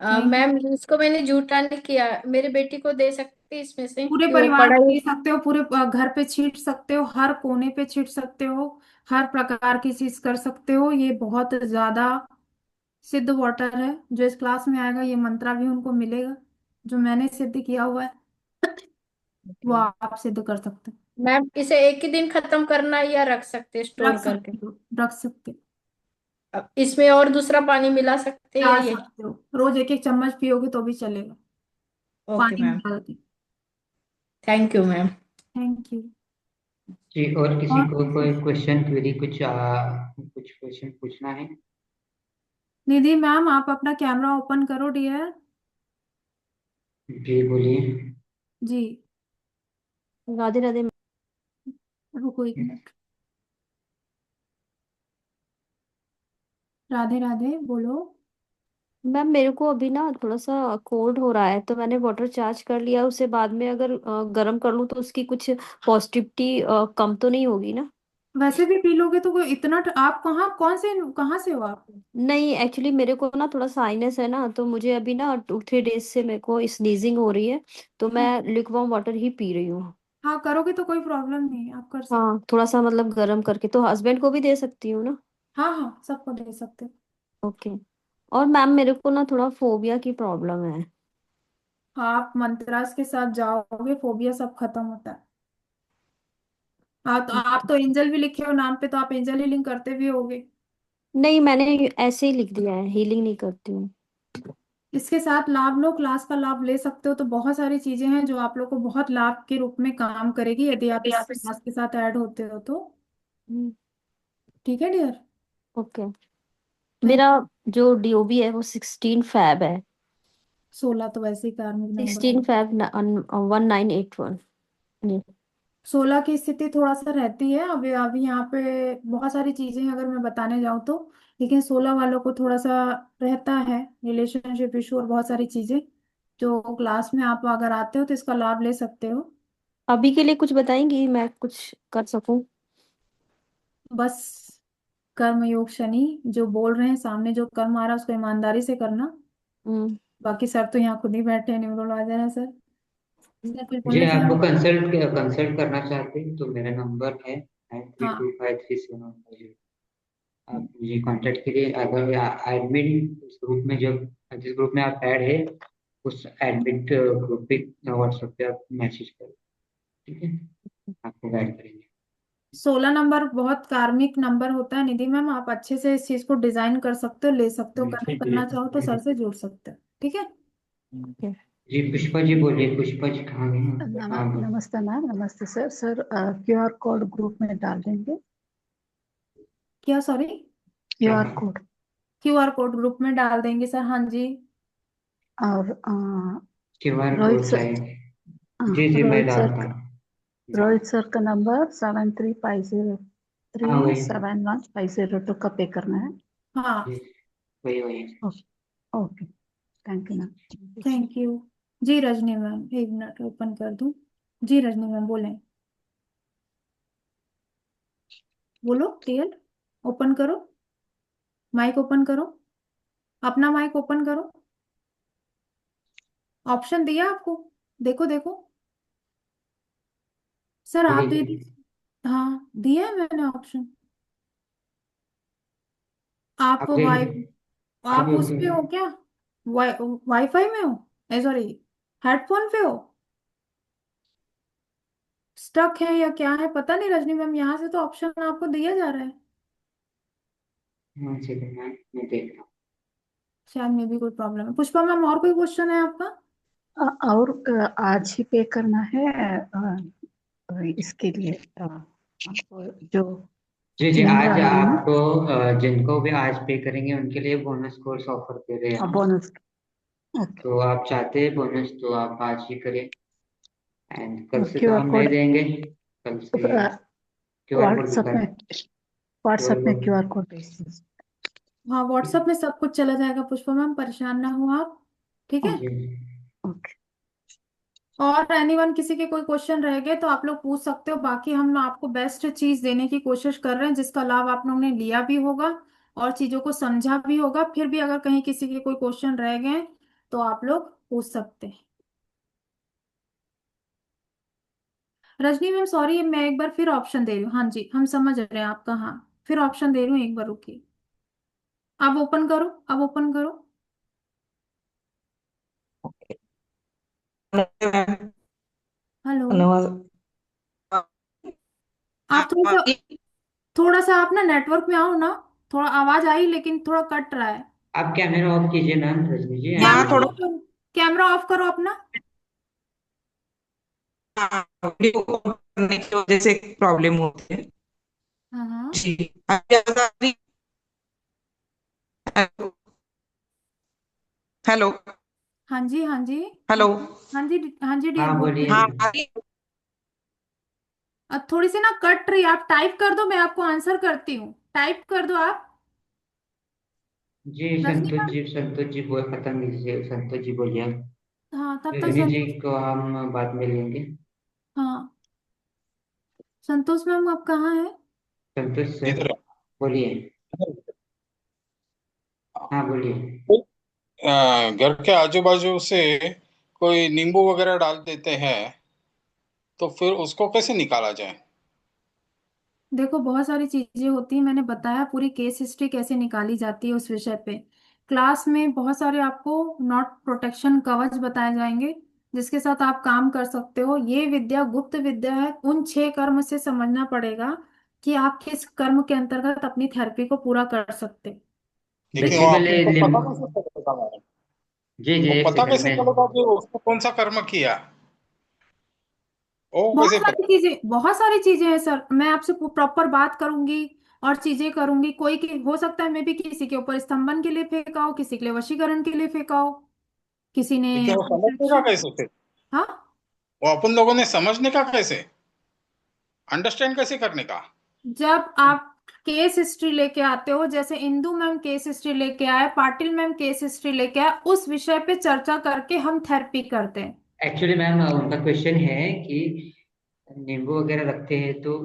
Thank you. मैम इसको मैंने झूठा नहीं किया, मेरे बेटी को दे सकती इसमें से पूरे कि वो परिवार को पढ़ाई। दे सकते हो, पूरे घर पे छींट सकते हो, हर कोने पे छींट सकते हो, हर प्रकार की चीज कर सकते हो। ये बहुत ज्यादा सिद्ध वाटर है। जो इस क्लास में आएगा ये मंत्रा भी उनको मिलेगा, जो मैंने सिद्ध किया हुआ है वो आप सिद्ध कर सकते हो। मैम इसे एक ही दिन खत्म करना है या रख सकते रख स्टोर करके? सकते हो, रख सकते हो। अब इसमें और दूसरा पानी मिला सकते हैं डाल ये? सकते हो, रोज एक एक चम्मच पियोगे तो भी चलेगा, ओके पानी में मैम, डाल के। Thank you ma'am. Thank you. जी, और किसी और को कोई क्वेश्चन, क्वेरी, कुछ क्वेश्चन पूछना है? निधि मैम आप अपना कैमरा ओपन करो डियर। जी बोलिए। जी, राधे राधे। रुको एक मिनट। राधे राधे बोलो। मैम मेरे को अभी ना थोड़ा सा कोल्ड हो रहा है, तो मैंने वाटर चार्ज कर लिया, उससे बाद में अगर गर्म कर लूँ तो उसकी कुछ पॉजिटिविटी कम तो नहीं होगी ना? वैसे भी पी लोगे तो कोई इतना आप कहाँ से हो आप? नहीं, एक्चुअली मेरे को ना थोड़ा साइनस है ना, तो मुझे अभी ना 2-3 डेज से मेरे को स्नीजिंग हो रही है, तो मैं हाँ लिक्वार्म वाटर ही पी रही हूँ। हाँ, करोगे तो कोई प्रॉब्लम नहीं है, आप कर सकते। हाँ, थोड़ा सा मतलब गर्म करके तो हस्बैंड को भी दे सकती हूँ ना? हाँ हाँ, सबको दे सकते हो। ओके। और मैम मेरे को ना थोड़ा फोबिया की प्रॉब्लम है। आप मंत्रास के साथ जाओगे फोबिया सब खत्म होता है। आप तो एंजल भी लिखे हो नाम पे, तो आप एंजल हीलिंग करते भी होगे। नहीं, मैंने ऐसे ही लिख दिया है, हीलिंग नहीं करती हूँ। इसके साथ लाभ लो, क्लास का लाभ ले सकते हो, तो बहुत सारी चीजें हैं जो आप लोग को बहुत लाभ के रूप में काम करेगी यदि आप इस क्लास के साथ ऐड होते हो तो। ठीक है डियर। ओके। थैंक। मेरा जो डीओबी है वो 16 फैब है। 16 तो वैसे ही कार्मिक नंबर है। 16 फैब 1981। 16 की स्थिति थोड़ा सा रहती है अभी अभी यहाँ पे, बहुत सारी चीजें हैं अगर मैं बताने जाऊँ तो। लेकिन 16 वालों को थोड़ा सा रहता है रिलेशनशिप इशू और बहुत सारी चीजें, जो क्लास में आप अगर आते हो तो इसका लाभ ले सकते हो। अभी के लिए कुछ बताएंगी, मैं कुछ कर सकूं? बस कर्म योग शनि जो बोल रहे हैं, सामने जो कर्म आ रहा है उसको ईमानदारी से करना। हम्म। बाकी सर तो यहाँ खुद ही बैठे हैं, न्यूरोलॉजर है सर। सर फिर जी, बोलने से आपको कंसल्ट करना चाहते हैं तो मेरा नंबर है 932537। आप मुझे कांटेक्ट करिए। अगर एडमिन ग्रुप में, जब जिस ग्रुप में आप ऐड है, उस एडमिट ग्रुप पे व्हाट्सएप पे आप मैसेज करें। ठीक है, आपको गाइड करेंगे। 16 नंबर बहुत कार्मिक नंबर होता है निधि मैम, आप अच्छे से इस चीज को डिजाइन कर सकते हो, ले सकते हो, करना चाहो तो सर से जुड़ सकते हो, ठीक है। Okay. जी पुष्पा जी बोलिए, पुष्पा जी कहाँ गए? हाँ बोलिए। नमस्ते मैम, नमस्ते sir. Sir QR code group में डाल देंगे। क्या, sorry? QR code. QR code group में डाल देंगे सर, हाँ जी। और क्यूआर रोहित कोड सर, लाएंगे। जी जी मैं रोहित सर डालता हूँ। जी। रोहित सर का नंबर 7350 हाँ वही 7150 का पे करना है। हाँ, जी, वही वही। Okay, thank you ma'am. Thank you. जी रजनी मैम, एक मिनट ओपन कर दूं। जी रजनी मैम बोलें, बोलो टीएल, ओपन करो, माइक ओपन करो, अपना माइक ओपन करो। ऑप्शन दिया आपको, देखो देखो सर, आप दे बोलिए। दीजिए। हाँ दिया है मैंने ऑप्शन। आप आप दे वाई आप आप उस पे हो क्या? वाईफाई में हो, सॉरी, हेडफोन पे हो, स्टक है या क्या है पता नहीं रजनी मैम, यहाँ से तो ऑप्शन आपको दिया जा रहा है। हाँ ठीक है मैं देख रहा हूँ। शायद में भी कोई प्रॉब्लम है। पुष्पा मैम, और कोई क्वेश्चन है आपका? और आज ही पे करना है इसके लिए आपको जो जी जी मिल आज रहा है ना आपको जिनको भी आज पे करेंगे उनके लिए बोनस कोर्स ऑफर दे रहे हैं हम। बोनस। ओके, तो आप चाहते हैं बोनस तो आप आज ही करें, एंड कल से तो क्यूआर हम नहीं कोड देंगे। कल से क्यूआर कोड व्हाट्सएप दिखा। में बोल व्हाट्सएप में बोल। क्यूआर कोड भेज दीजिए। हाँ व्हाट्सएप में सब कुछ चला जाएगा पुष्पा मैम, परेशान ना हो आप, ठीक है। जी ओके, और एनीवन किसी के कोई क्वेश्चन रह गए तो आप लोग पूछ सकते हो, बाकी हम आपको बेस्ट चीज देने की कोशिश कर रहे हैं जिसका लाभ आप लोगों ने लिया भी होगा और चीजों को समझा भी होगा। फिर भी अगर कहीं किसी के कोई क्वेश्चन रह गए तो आप लोग पूछ सकते हैं। रजनी मैम सॉरी, मैं एक बार फिर ऑप्शन दे रही हूँ, हाँ जी हम समझ रहे हैं आपका, हाँ फिर ऑप्शन दे रही हूँ, एक बार रुकिए। अब ओपन करो, अब ओपन करो। हेलो, आप थोड़ा सा आप ना नेटवर्क में आओ ना, थोड़ा आवाज आई लेकिन थोड़ा कट रहा है। आप कैमरा ऑफ कीजिए ma'am Rajni ji, and camera off करो, कैमरा ऑफ करो अपना। वीडियो कॉल करने की वजह से प्रॉब्लम होती है। हाँ हाँ जी अभी आवाज आ रही? हेलो हेलो हाँ जी, हाँ जी, हाँ हेलो। हाँ जी, हाँ जी डियर हाँ बोलिए। बोलिए। हाँ आ रही? अब थोड़ी सी ना कट रही है, आप टाइप कर दो, मैं आपको आंसर करती हूँ, टाइप कर दो आप। जी रजनी मैम, संतोष जी बोल खत्म कीजिए, संतोष जी बोलिए आप। हाँ तब तक रजनी जी संतोष, को हम बाद में लेंगे। हाँ संतोष मैम आप कहाँ है? संतोष सर इधर बोलिए। हाँ बोलिए। घर के आजू बाजू से कोई नींबू वगैरह डाल देते हैं, तो फिर उसको कैसे निकाला जाए? देखो बहुत सारी चीजें होती हैं, मैंने बताया पूरी केस हिस्ट्री कैसे निकाली जाती है उस विषय पे। क्लास में बहुत सारे आपको नॉट प्रोटेक्शन कवच बताए जाएंगे जिसके साथ आप काम कर सकते हो। ये विद्या गुप्त विद्या है, उन 6 कर्म से समझना पड़ेगा कि आप किस कर्म के अंतर्गत अपनी थेरेपी को पूरा कर सकते हो। लेकिन वो बेसिकली अपने को पता कैसे चलेगा मैडम? जी जी वो एक पता सेकंड कैसे में। चलेगा कि उसको कौन सा कर्म किया? वो बहुत कैसे सारी पता? चीजें, बहुत सारी चीजें हैं सर, मैं आपसे प्रॉपर बात करूंगी और चीजें करूंगी। कोई की हो सकता है मैं भी किसी के ऊपर स्तंभन के लिए फेंका हो, किसी के लिए वशीकरण के लिए फेंका हो, किसी ने लेकिन वो समझने का protection- कैसे फिर? हाँ, वो अपन लोगों ने समझने का कैसे, अंडरस्टैंड कैसे करने का? जब आप केस हिस्ट्री लेके आते हो, जैसे इंदू मैम केस हिस्ट्री लेके आए, पाटिल मैम केस हिस्ट्री लेके आए, उस विषय पे चर्चा करके हम थेरेपी करते हैं। एक्चुअली मैम उनका क्वेश्चन है कि नींबू वगैरह रखते हैं तो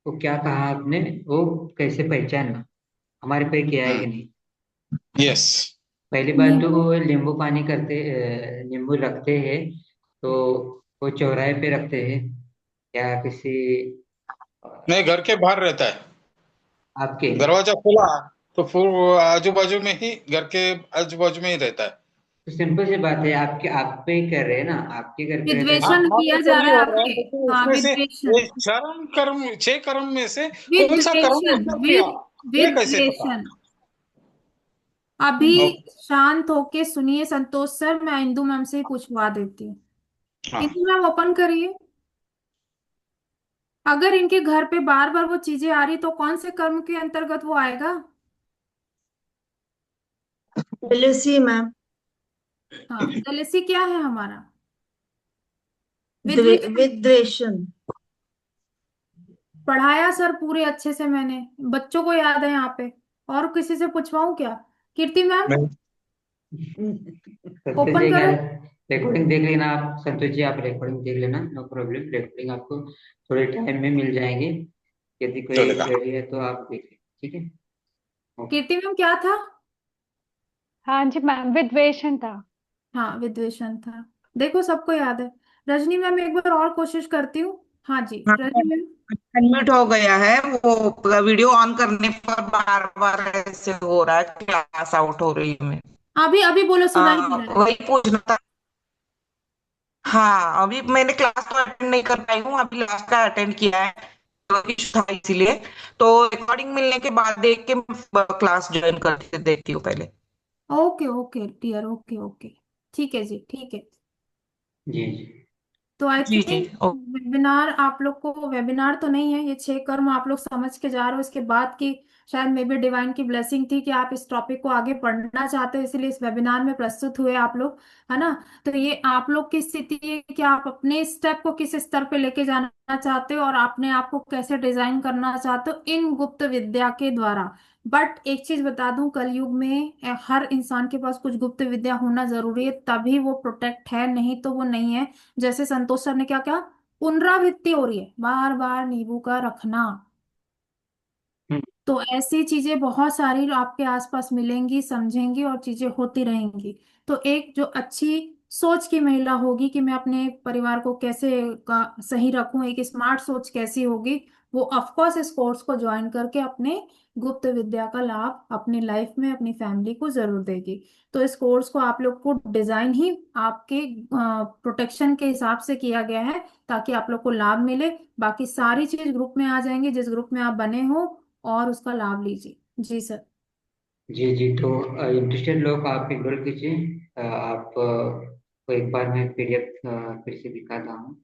वो क्या कहा आपने, वो कैसे पहचानना, हमारे पे किया है कि नहीं। यस। पहली बात तो नींबू, वो नींबू पानी करते, नींबू रखते हैं तो वो चौराहे पे रखते हैं या किसी अ, नहीं, घर के बाहर रहता है। आपके। दरवाजा खुला तो फिर वो आजू बाजू में ही, घर के आजू बाजू में ही रहता है। तो सिंपल सी बात है, आपके आप पे ही कर रहे हैं ना, आपके घर पे रहता है हाँ तो विद्वेषण हाँ, किया वो तो जा नहीं रहा है हो रहा है, आपके। लेकिन हाँ, उसमें से विद्वेषण। ये चरम कर्म, 6 कर्म में से कौन सा कर्म विद्वेषण ऊपर किया, ये कैसे पता? विद्वेषण। अभी ओके। शांत होके सुनिए संतोष सर, मैं इंदू मैम से ही पूछवा देती हूँ। हाँ। इंदू मैम ओपन करिए। अगर इनके घर पे बार बार वो चीजें आ रही तो कौन से कर्म के अंतर्गत वो आएगा? Jealousy ma'am. हाँ, जेलेसी क्या है हमारा? विद्वेषण। विद्वेषण। पढ़ाया सर पूरे अच्छे से मैंने, बच्चों को याद है यहाँ पे। और किसी से पूछवाऊं क्या? कीर्ति मैम मैं संतोष ओपन जी क्या, करो। रिकॉर्डिंग देख लेना आप, संतोष जी आप रिकॉर्डिंग देख लेना, नो प्रॉब्लम, रिकॉर्डिंग आपको थोड़े टाइम में मिल जाएंगे। यदि कोई चलेगा। क्वेरी है तो आप देख लें, ठीक है। ओके। कीर्ति मैम क्या था? हाँ जी मैम, विद्वेषण था। हाँ, विद्वेषण था। देखो सबको याद है। रजनी मैम एक बार और कोशिश करती हूँ। हाँ जी हाँ, रजनी मैम। अनम्यूट हो गया है वो, वीडियो ऑन करने पर बार बार ऐसे हो रहा है, क्लास आउट हो रही है मैं। अभी अभी बोलो, सुनाई दे रहा है। वही पूछना था। हाँ, अभी मैंने क्लास तो अटेंड नहीं कर पाई हूँ, अभी लास्ट का अटेंड किया है, तो अभी था इसीलिए। तो रिकॉर्डिंग मिलने के बाद देख के क्लास ज्वाइन कर देती हूँ पहले। Okay okay dear, okay okay. ठीक है जी, ठीक है। जी जी। तो आई जी जी। थिंक वेबिनार आप लोग को, वेबिनार तो नहीं है, ये 6 कर्म आप लोग समझ के जा रहे हो। इसके बाद की शायद मे बी डिवाइन की ब्लेसिंग थी कि आप इस टॉपिक को आगे पढ़ना चाहते हो, इसलिए इस वेबिनार में प्रस्तुत हुए आप लोग, है ना। तो ये आप लोग की स्थिति है कि आप अपने स्टेप को किस स्तर पे लेके जाना चाहते हो और अपने आप को कैसे डिजाइन करना चाहते हो इन गुप्त विद्या के द्वारा। बट एक चीज बता दूं, कलयुग में हर इंसान के पास कुछ गुप्त विद्या होना जरूरी है, तभी वो प्रोटेक्ट है, नहीं तो वो नहीं है। जैसे संतोष सर ने क्या क्या पुनरावृत्ति हो रही है, बार बार नींबू का रखना। हम्म। तो ऐसी चीजें बहुत सारी आपके आसपास मिलेंगी, समझेंगी और चीजें होती रहेंगी। तो एक जो अच्छी सोच की महिला होगी कि मैं अपने परिवार को कैसे सही रखूं, एक स्मार्ट सोच कैसी होगी, वो ऑफकोर्स इस कोर्स को ज्वाइन करके अपने गुप्त विद्या का लाभ अपनी लाइफ में अपनी फैमिली को जरूर देगी। तो इस कोर्स को आप लोग को डिजाइन ही आपके प्रोटेक्शन के हिसाब से किया गया है, ताकि आप लोग को लाभ मिले। बाकी सारी चीज ग्रुप में आ जाएंगी, जिस ग्रुप में आप बने हो, और उसका लाभ लीजिए। जी सर। जी जी, तो इंटरेस्टेड लोग आप इनरोल कीजिए। आप को एक बार मैं पीडीएफ फिर से दिखाता हूँ।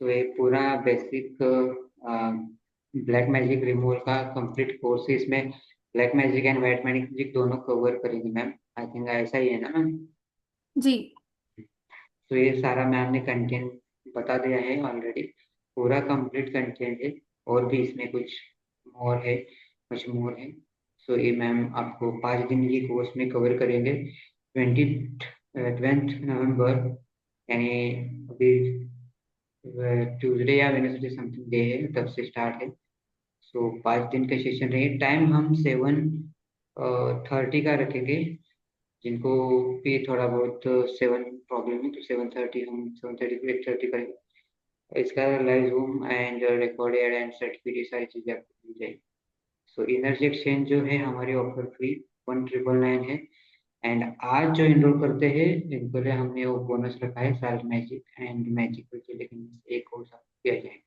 तो ये पूरा बेसिक ब्लैक मैजिक रिमूवल का कंप्लीट कोर्स है। इसमें black magic and white magic दोनों कवर करेंगे मैम, आई थिंक ऐसा ही है ना मैम। जी। तो ये सारा मैम ने कंटेंट बता दिया है ऑलरेडी, पूरा कंप्लीट कंटेंट है। और भी इसमें कुछ मोर है, कुछ मोर है। सो ये मैम आपको 5 दिन की कोर्स में कवर करेंगे। 20 नवंबर, यानी अभी ट्यूसडे या वेडनेसडे समथिंग डे है, तब से स्टार्ट है। सो 5 दिन का सेशन रहेगा। टाइम हम 7:30 का रखेंगे। जिनको भी थोड़ा बहुत 7 प्रॉब्लम है तो 7:30, हम 7:30 को 8:30 करेंगे। इसका live zoom and recorded and certificate सारी चीज़ें आपको मिल जाएगी। सो एनर्जी एक्सचेंज जो है हमारी ऑफर फ्री 1999 है। एंड आज जो इनरोल करते हैं जिनको लिए हमने वो बोनस रखा है सारे मैजिक एंड मैजिक के, लेकिन एक कोर्स आपको दिया जाएगा।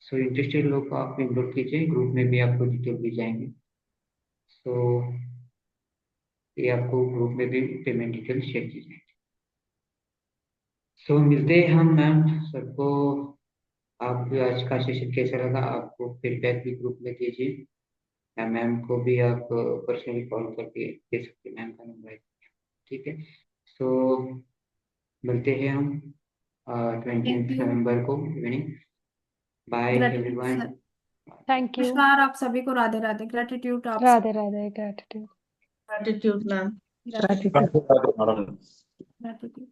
सो इंटरेस्टेड लोग को आप इनरोल कीजिए, ग्रुप में भी आपको डिटेल दी जाएंगे। सो ये आपको ग्रुप में भी पेमेंट डिटेल शेयर की जाएगी। सो मिलते हैं हम मैम सबको। आप आज का सेशन कैसा लगा आपको फीडबैक भी ग्रुप में दीजिए, या मैम को भी आप पर्सनली कॉल करके दे सकते हैं, मैम का नंबर है, ठीक है। सो मिलते हैं हम थैंक 20 यू। नवंबर को evening. Bye gratitude everyone. Sir. Thank you. नमस्कार आप सभी को, राधे राधे, ग्रेटिट्यूड आप सब। Radhe Radhe, gratitude. Gratitude ma'am. Gratitude. Radhe Radhe madam. Gratitude.